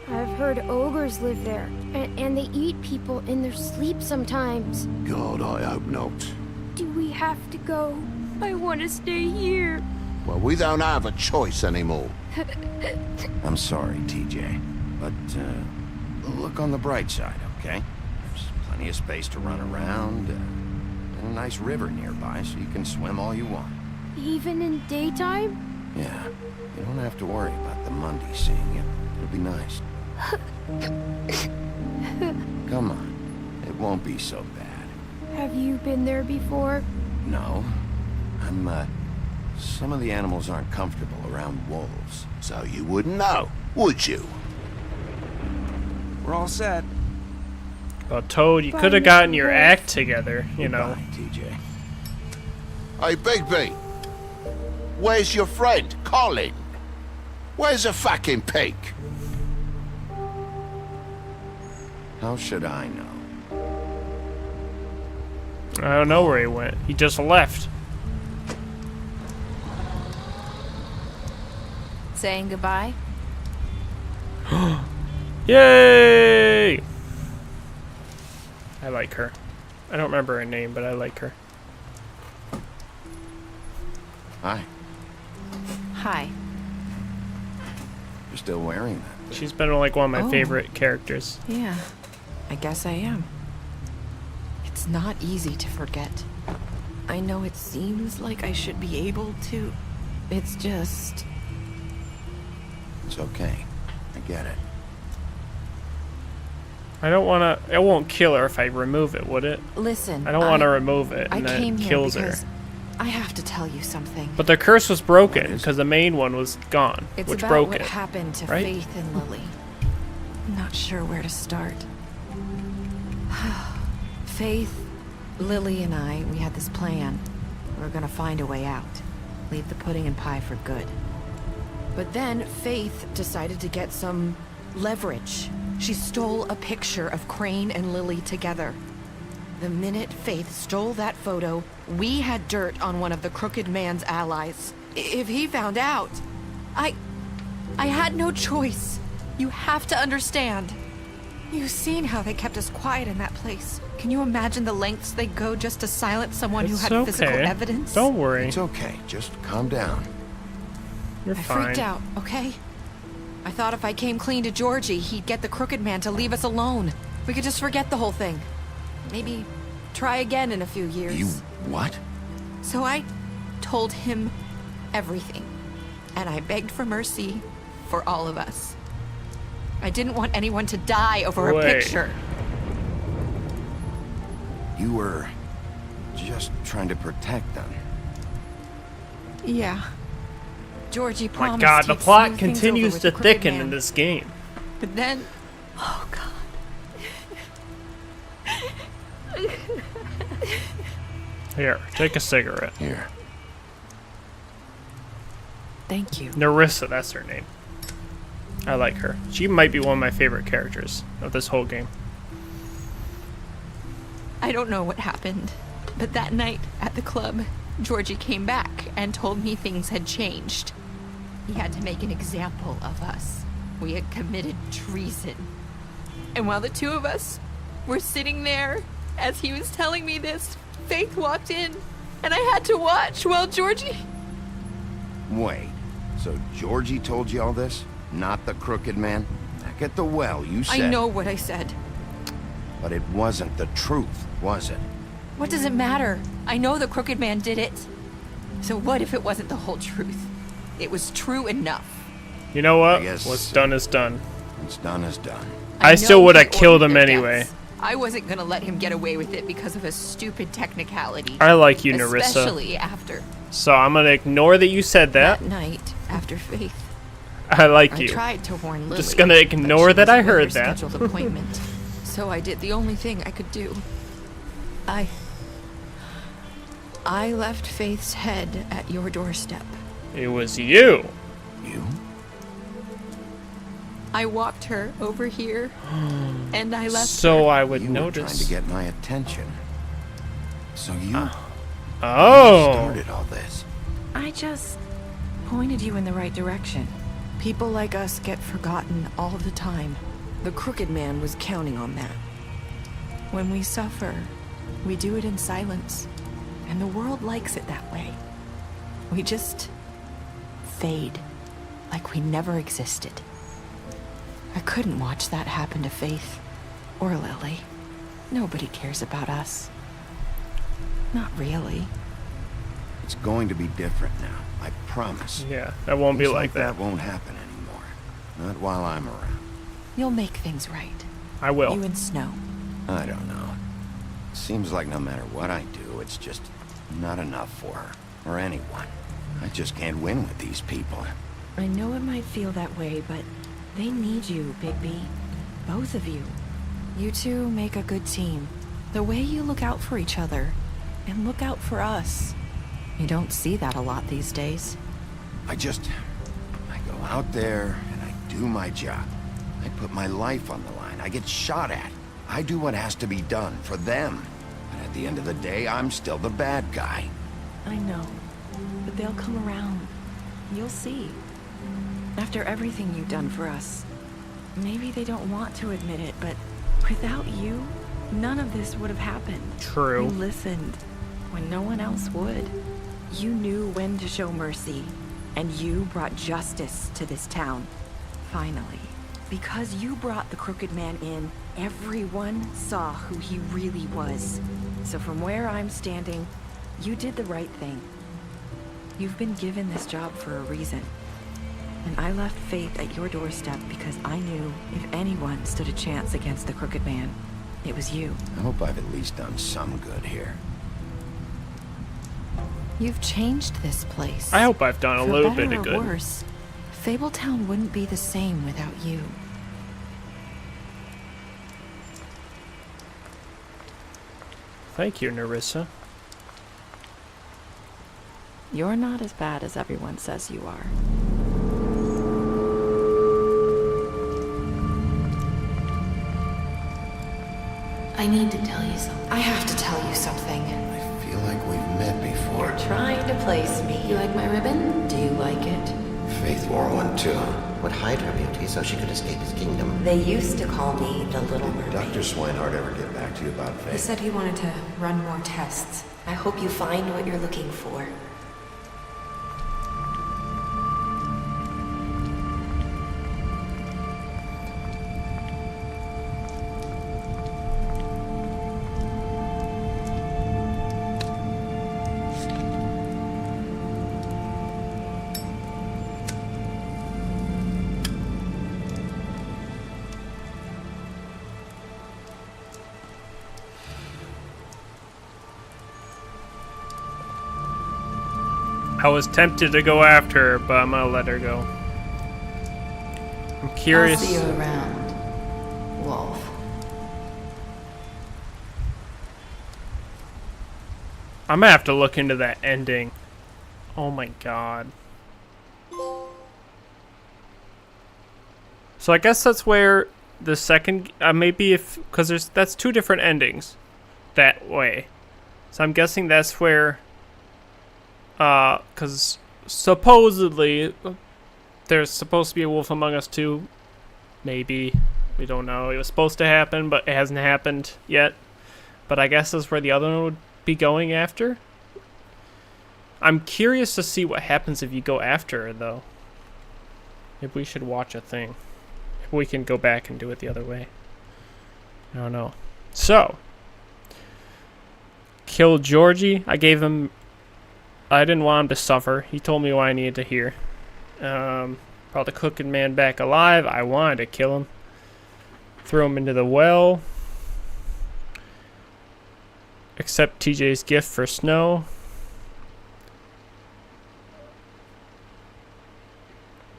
I've heard ogres live there, and they eat people in their sleep sometimes. God, I hope not. Do we have to go? I want to stay here. Well, we don't have a choice anymore. I'm sorry, TJ, but look on the bright side, okay? There's plenty of space to run around, and a nice river nearby, so you can swim all you want. Even in daytime? Yeah, you don't have to worry about the Mundy seeing you. It'll be nice. Come on, it won't be so bad. Have you been there before? No, some of the animals aren't comfortable around wolves. So you wouldn't know, would you? We're all set. Well, Toad, you could have gotten your act together, you know. Goodbye, TJ. Hey, Bigby. Where's your friend, Colin? Where's the fucking pig? How should I know? I don't know where he went. He just left. Saying goodbye? Yay! I like her. I don't remember her name, but I like her. Hi. Hi. You're still wearing that. She's been like one of my favorite characters. Yeah, I guess I am. It's not easy to forget. I know it seems like I should be able to. It's just... It's okay. I get it. I don't want to... It won't kill her if I remove it, would it? Listen, I don't want to remove it, and I came then it here kills her. because I have to tell you something. But the curse was broken, because the main one was gone, It's which about broke what it. happened to right? Faith and Lily. I'm not sure where to start. Faith, Lily, and I, we had this plan. We were gonna find a way out. Leave the pudding and pie for good. But then Faith decided to get some leverage. She stole a picture of Crane and Lily together. The minute Faith stole that photo, we had dirt on one of the Crooked Man's allies. If he found out, I had no choice. You have to understand. You've seen how they kept us quiet in that place. Can you imagine the lengths they go just to silence someone who had physical evidence? Don't worry. It's okay. Just calm down. You're I fine. freaked out, okay? I thought if I came clean to Georgie, he'd get the Crooked Man to leave us alone. We could just forget the whole thing. Maybe try again in a few years. You what? So I told him everything. And I begged for mercy for all of us. I didn't want anyone to die over a picture. You were just trying to protect them. Yeah. Georgie My promised God, the he'd plot smooth things continues over to with the Crooked thicken Man. in this game. But then... Oh, God. Here, take a cigarette. Here. Thank you. Nerissa, that's her name. I like her. She might be one of my favorite characters of this whole game. I don't know what happened, but that night at the club, Georgie came back and told me things had changed. He had to make an example of us. We had committed treason. And while the two of us were sitting there, as he was telling me this, Faith walked in, and I had to watch while Georgie... Wait. So Georgie told you all this? Not the Crooked Man? Back at the well, you said... I know what I said. But it wasn't the truth, was it? What does it matter? I know the Crooked Man did it. So what if it wasn't the whole truth? It was true enough. You know what? guess- What's done is done. What's done is done. I still know would have he killed ordered him their anyway. deaths. I wasn't gonna let him get away with it because of a stupid technicality. I like you, Nerissa. Especially after So I'm gonna ignore that you said that. that night, after after Faith. I like you. I tried to warn Lily. Just gonna ignore that I heard that. Scheduled appointment. So I did the only thing I could do. I left Faith's head at your doorstep. It was you. You? I walked her over here, and I left so her. I would you notice. Were trying to get my attention. So you started all this. I just pointed you in the right direction. People like us get forgotten all the time. The Crooked Man was counting on that. When we suffer, we do it in silence, and the world likes it that way. We just fade, like we never existed. I couldn't watch that happen to Faith or Lily. Nobody cares about us. Not really. It's going to be different now, I promise. Yeah, that won't be like that. That won't happen anymore. Not while I'm around. You'll make things right. I will. You and Snow. I don't know. Seems like no matter what I do, it's just not enough for her, or anyone. I just can't win with these people. I know it might feel that way, but they need you, Bigby. Both of you. You two make a good team. The way you look out for each other, and look out for us. You don't see that a lot these days. I go out there, and I do my job. I put my life on the line. I get shot at. I do what has to be done for them. But at the end of the day, I'm still the bad guy. I know, but they'll come around. You'll see. After everything you've done for us, maybe they don't want to admit it, but without you, none of this would have happened. True. You listened when no one else would. You knew when to show mercy, and you brought justice to this town. Finally. Because you brought the Crooked Man in, everyone saw who he really was. So from where I'm standing, you did the right thing. You've been given this job for a reason. And I left Faith at your doorstep because I knew if anyone stood a chance against the Crooked Man, it was you. I hope I've at least done some good here. You've changed this place. I hope I've done a little bit of good. For better or good. worse, Fabletown wouldn't be the same without you. Thank you, Nerissa. You're not as bad as everyone says you are. I need to tell you something. I have to tell you something. I feel like we've met before. You're trying to place me. You like my ribbon? Do you like it? Faith wore one too. Would hide her beauty so she could escape his kingdom. They used to call me the Little Mermaid. Did Dr. Swinehart ever get back to you about Faith? He said he wanted to run more tests. I hope you find what you're looking for. I was tempted to go after her, but I'm gonna let her go. I'm curious. I'll see you around, Wolf. I'm gonna have to look into that ending. Oh my god. So I guess that's where the second, maybe if, because that's two different endings that way. So I'm guessing that's where, because supposedly there's supposed to be a Wolf Among Us 2. Maybe. We don't know. It was supposed to happen, but it hasn't happened yet. But I guess that's where the other one would be going after. I'm curious to see what happens if you go after her, though. Maybe we should watch a thing. If we can go back and do it the other way. I don't know. So. Killed Georgie. I didn't want him to suffer. He told me what I needed to hear. Brought the Crooked Man back alive. I wanted to kill him. Throw him into the well. Accept TJ's gift for Snow.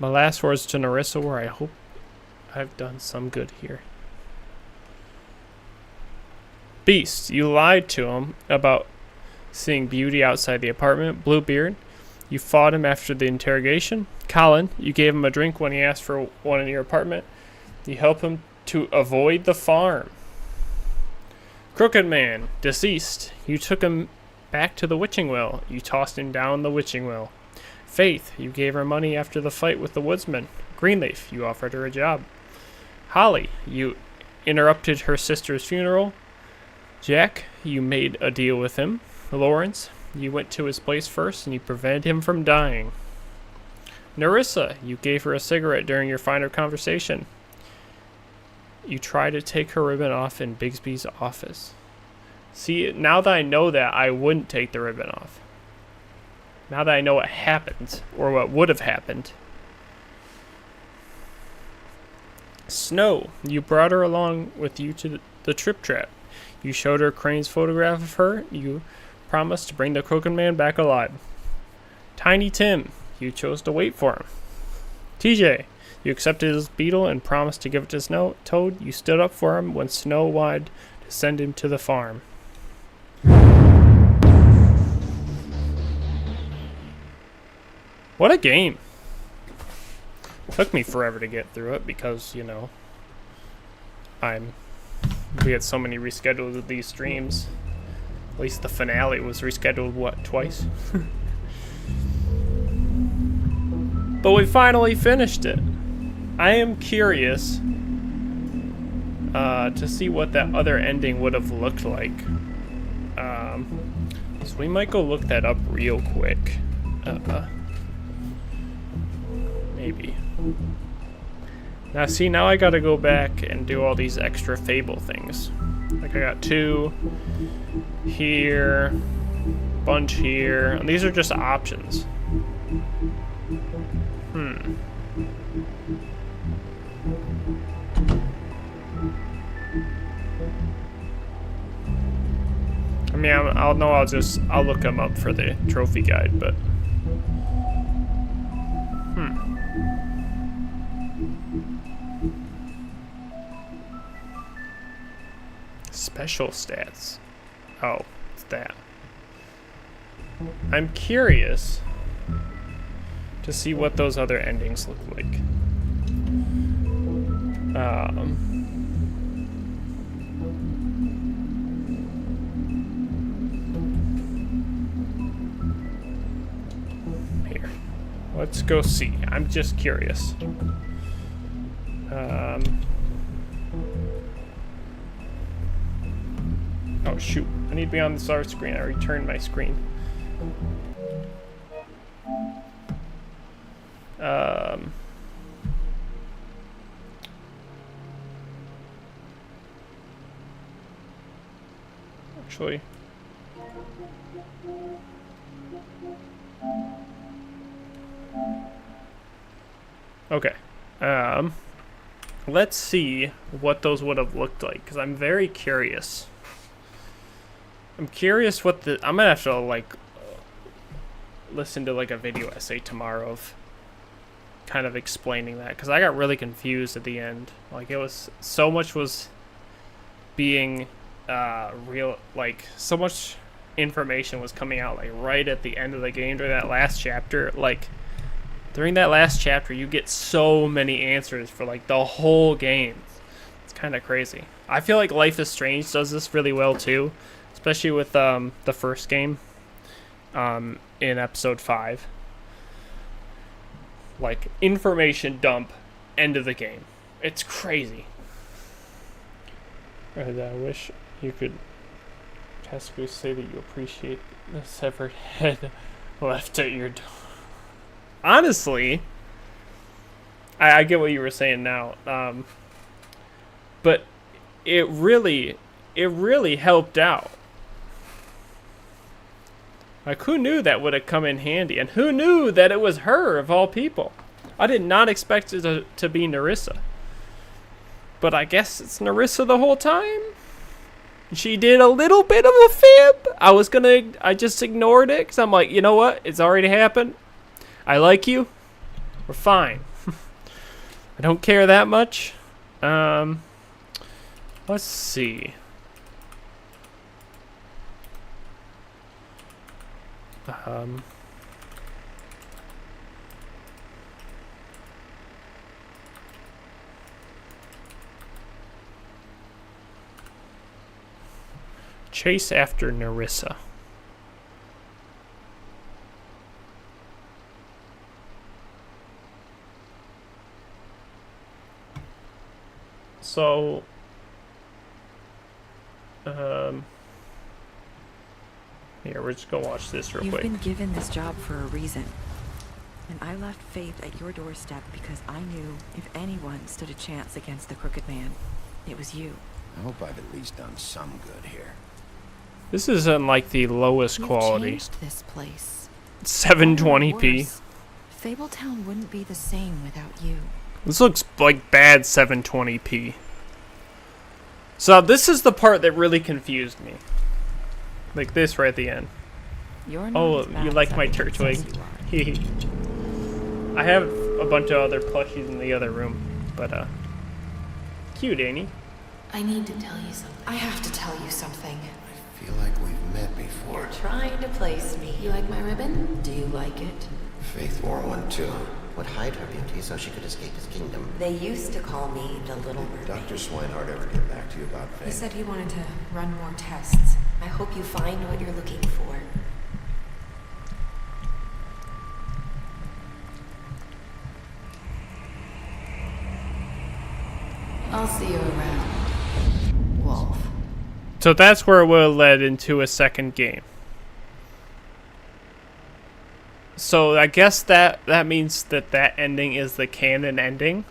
My last words to Nerissa were, I hope I've done some good here. Beast, you lied to him about seeing beauty outside the apartment. Bluebeard, you fought him after the interrogation. Colin, you gave him a drink when he asked for one in your apartment. You helped him to avoid the farm. Crooked Man, deceased, you took him back to the witching well. You tossed him down the witching well. Faith, you gave her money after the fight with the woodsman. Greenleaf, you offered her a job. Holly, you interrupted her sister's funeral. Jack, you made a deal with him. Lawrence, you went to his place first and you prevented him from dying. Nerissa, you gave her a cigarette during your final conversation. You tried to take her ribbon off in Bigsby's office. See, now that I know that, I wouldn't take the ribbon off. Now that I know what happened, or what would have happened. Snow, you brought her along with you to the Trip Trap. You showed her Crane's photograph of her. You promised to bring the Crooked Man back alive. Tiny Tim, you chose to wait for him. TJ, you accepted his beetle and promised to give it to Snow. Toad, you stood up for him when Snow wanted to send him to the farm. What a game. Took me forever to get through it because, you know, we had so many rescheduled of these streams. At least the finale was rescheduled, what, twice? But we finally finished it. I am curious to see what that other ending would have looked like. So we might go look that up real quick. Maybe. Now see, now I gotta go back and do all these extra Fable things. Like I got 2 here, bunch here, and these are just options. I mean, I'll look them up for the trophy guide, but special stats. Oh, it's that. I'm curious to see what those other endings look like. Here. Let's go see. I'm just curious. Oh shoot, I need to be on the start screen. I returned my screen. Actually. Okay. Let's see what those would have looked like, because I'm very curious. I'm curious what I'm gonna have to like listen to like a video essay tomorrow of kind of explaining that, because I got really confused at the end. Like it was so much was being real, like so much information was coming out like right at the end of the game during that last chapter. Like during that last chapter you get so many answers for like the whole game. It's kind of crazy. I feel like Life is Strange does this really well too. Especially with the first game in episode 5. Like, information dump, end of the game. It's crazy. I wish you could Tesco say that you appreciate the severed head left at your door. Honestly, I get what you were saying now. But it really helped out. Like, who knew that would have come in handy? And who knew that it was her, of all people? I did not expect it to be Nerissa. But I guess it's Nerissa the whole time? She did a little bit of a fib. I just ignored it, because I'm like, you know what? It's already happened. I like you. We're fine. I don't care that much. Let's see. Chase after Nerissa. So, here, we're just gonna watch this real quick. You've been given this job for a reason. And I left Faith at your doorstep because I knew if anyone stood a chance against the Crooked Man, it was you. I hope I've at least done some good here. This isn't like the lowest quality. Changed this place. 720p. Fabletown wouldn't be the same without you. This looks like bad 720p. So this is the part that really confused me. Like this right at the end. Oh, you like my Turtwig? I have a bunch of other plushies in the other room, but cute, ain't he? I need to tell you something. I have to tell you something. I feel like we've met before. You're trying to place me. You like my ribbon? Do you like it? Faith wore one too. Would hide her beauty so she could escape his kingdom. They used to call me the Little Mermaid. Did Dr. Swinehart ever get back to you about Faith? He said he wanted to run more tests. I hope you find what you're looking for. I'll see you around, Wolf. So that's where it will led into a second game. So I guess that means that ending is the canon ending.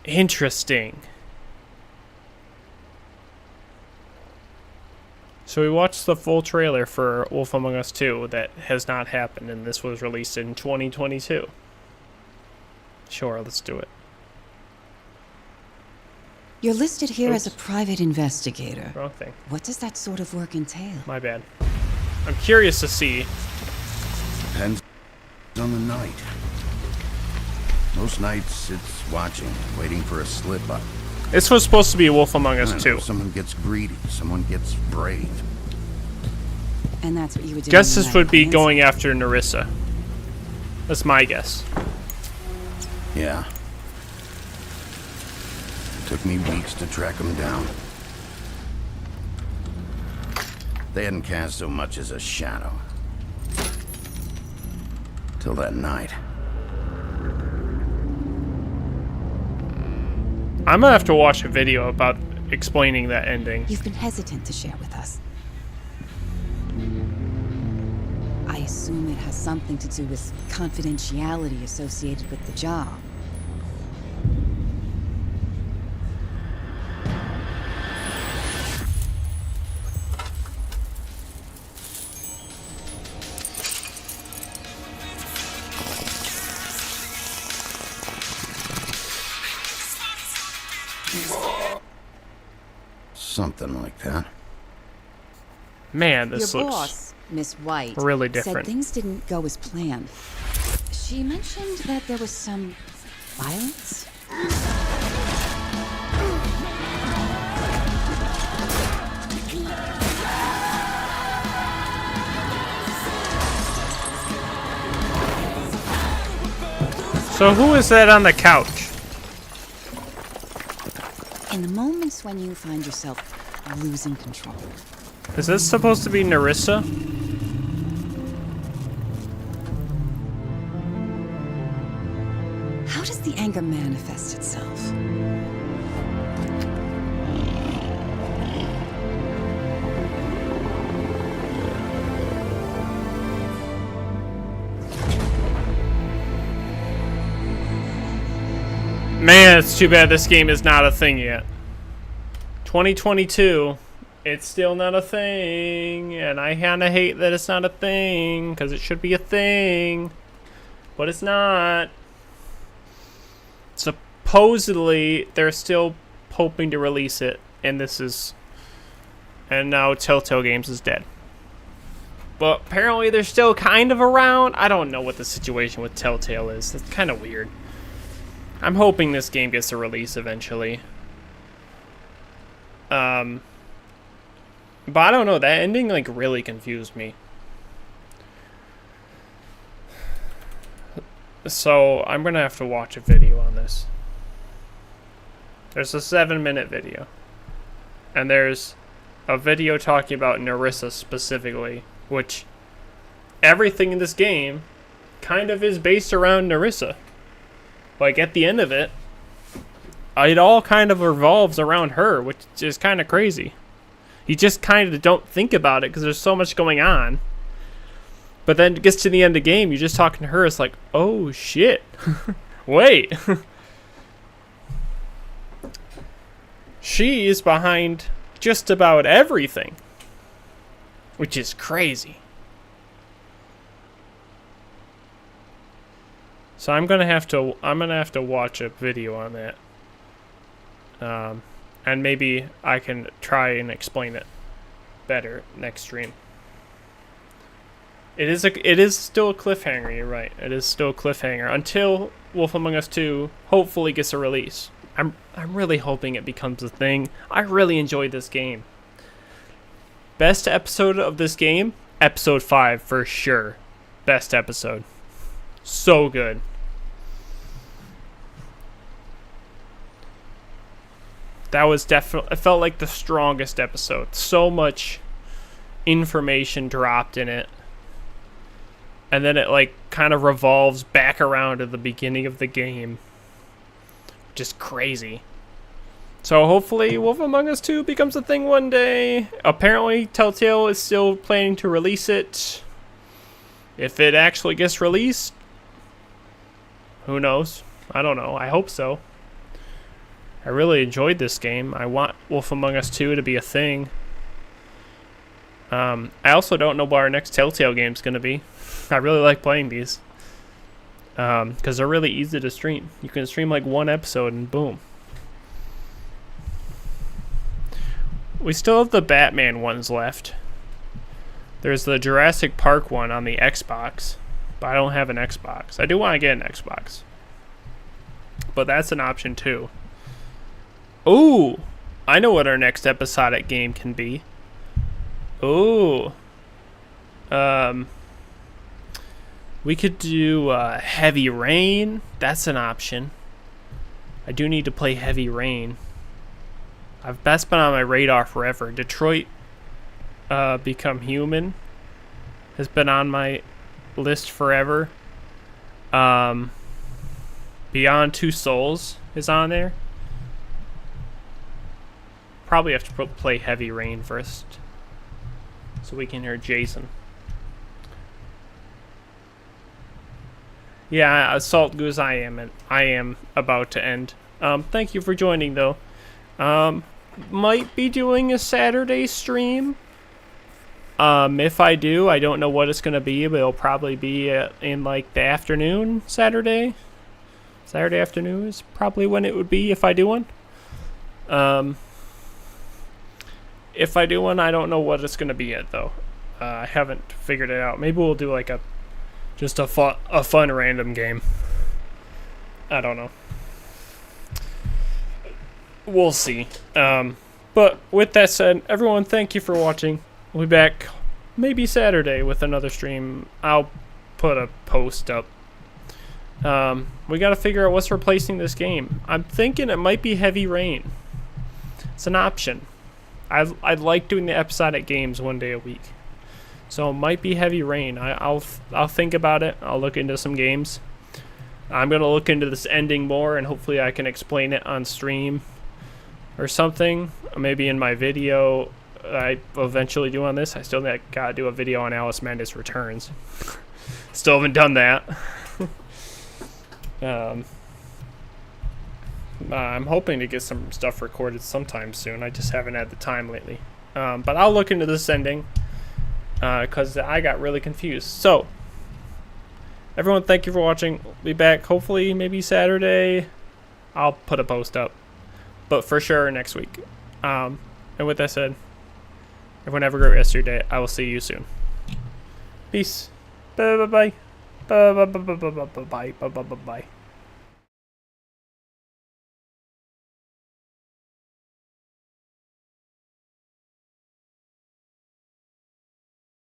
Interesting. So we watched the full trailer for Wolf Among Us 2 that has not happened, and this was released in 2022. Sure, let's do it. You're listed here as a private investigator. Wrong thing. What does that sort of work entail? My bad. I'm curious to see. Depends on the night. Most nights it's watching, waiting for a slip up. This was supposed to be Wolf Among Us 2. Someone gets greedy, someone gets brave. And that's what you would do. Guess this would be going after Nerissa. That's my guess. Yeah. It took me weeks to track them down. They hadn't cast so much as a shadow. Till that night. I'm gonna have to watch a video about explaining that ending. You've been hesitant to share with us. I assume it has something to do with confidentiality associated with the job. Something like that. Man, this Your looks boss, Miss White, really said different. things didn't go as planned. She mentioned that there was some violence. So who is that on the couch? In the moments when you find yourself losing control. Is this supposed to be Nerissa? How does the anger manifest itself? Man, it's too bad this game is not a thing yet. 2022, it's still not a thing, and I kinda hate that it's not a thing, because it should be a thing, but it's not. Supposedly, they're still hoping to release it, and now Telltale Games is dead. But apparently they're still kind of around. I don't know what the situation with Telltale is. It's kind of weird. I'm hoping this game gets a release eventually. But I don't know. That ending like really confused me. So I'm gonna have to watch a video on this. There's a 7-minute video. And there's a video talking about Nerissa specifically, which everything in this game kind of is based around Nerissa. Like at the end of it, it all kind of revolves around her, which is kind of crazy. You just kind of don't think about it because there's so much going on. But then it gets to the end of the game, you're just talking to her, it's like, oh shit. Wait. She is behind just about everything. Which is crazy. So I'm gonna have to watch a video on that. And maybe I can try and explain it better next stream. It is still a cliffhanger, you're right. It is still a cliffhanger until Wolf Among Us 2 hopefully gets a release. I'm really hoping it becomes a thing. I really enjoyed this game. Best episode of this game? Episode 5 for sure. Best episode. So good. That was definitely, it felt like the strongest episode. So much information dropped in it. And then it like kind of revolves back around to the beginning of the game. Just crazy. So hopefully Wolf Among Us 2 becomes a thing one day. Apparently Telltale is still planning to release it. If it actually gets released, who knows? I don't know. I hope so. I really enjoyed this game. I want Wolf Among Us 2 to be a thing. I also don't know what our next Telltale game is going to be. I really like playing these. Because they're really easy to stream. You can stream like one episode and boom. We still have the Batman ones left. There's the Jurassic Park one on the Xbox. But I don't have an Xbox. I do want to get an Xbox. But that's an option too. Ooh! I know what our next episodic game can be. Ooh. We could do Heavy Rain. That's an option. I do need to play Heavy Rain. That's been on my radar forever. Detroit Become Human has been on my list forever. Beyond Two Souls is on there. Probably have to play Heavy Rain first, so we can hear Jason. Yeah, Salt Goose, I am about to end. Thank you for joining, though. Might be doing a Saturday stream. If I do, I don't know what it's going to be, but it'll probably be in, like, the afternoon Saturday. Saturday afternoon is probably when it would be if I do one. If I do one, I don't know what it's going to be yet, though. I haven't figured it out. Maybe we'll do, like, a fun random game. I don't know. We'll see. But with that said, everyone, thank you for watching. We'll be back maybe Saturday with another stream. I'll put a post up. We got to figure out what's replacing this game. I'm thinking it might be Heavy Rain. It's an option. I'd like doing the episodic games one day a week. So it might be Heavy Rain. I'll think about it. I'll look into some games. I'm going to look into this ending more, and hopefully I can explain it on stream or something. Maybe in my video I eventually do on this. I still got to do a video on Alice Madness Returns. Still haven't done that. I'm hoping to get some stuff recorded sometime soon. I just haven't had the time lately. But I'll look into this ending. Because I got really confused. So, everyone, thank you for watching. We'll be back hopefully maybe Saturday. I'll put a post up. But for sure next week. And with that said, everyone have a great rest of your day. I will see you soon. Peace. Bye bye bye. Bye bye bye bye bye bye bye bye bye bye bye.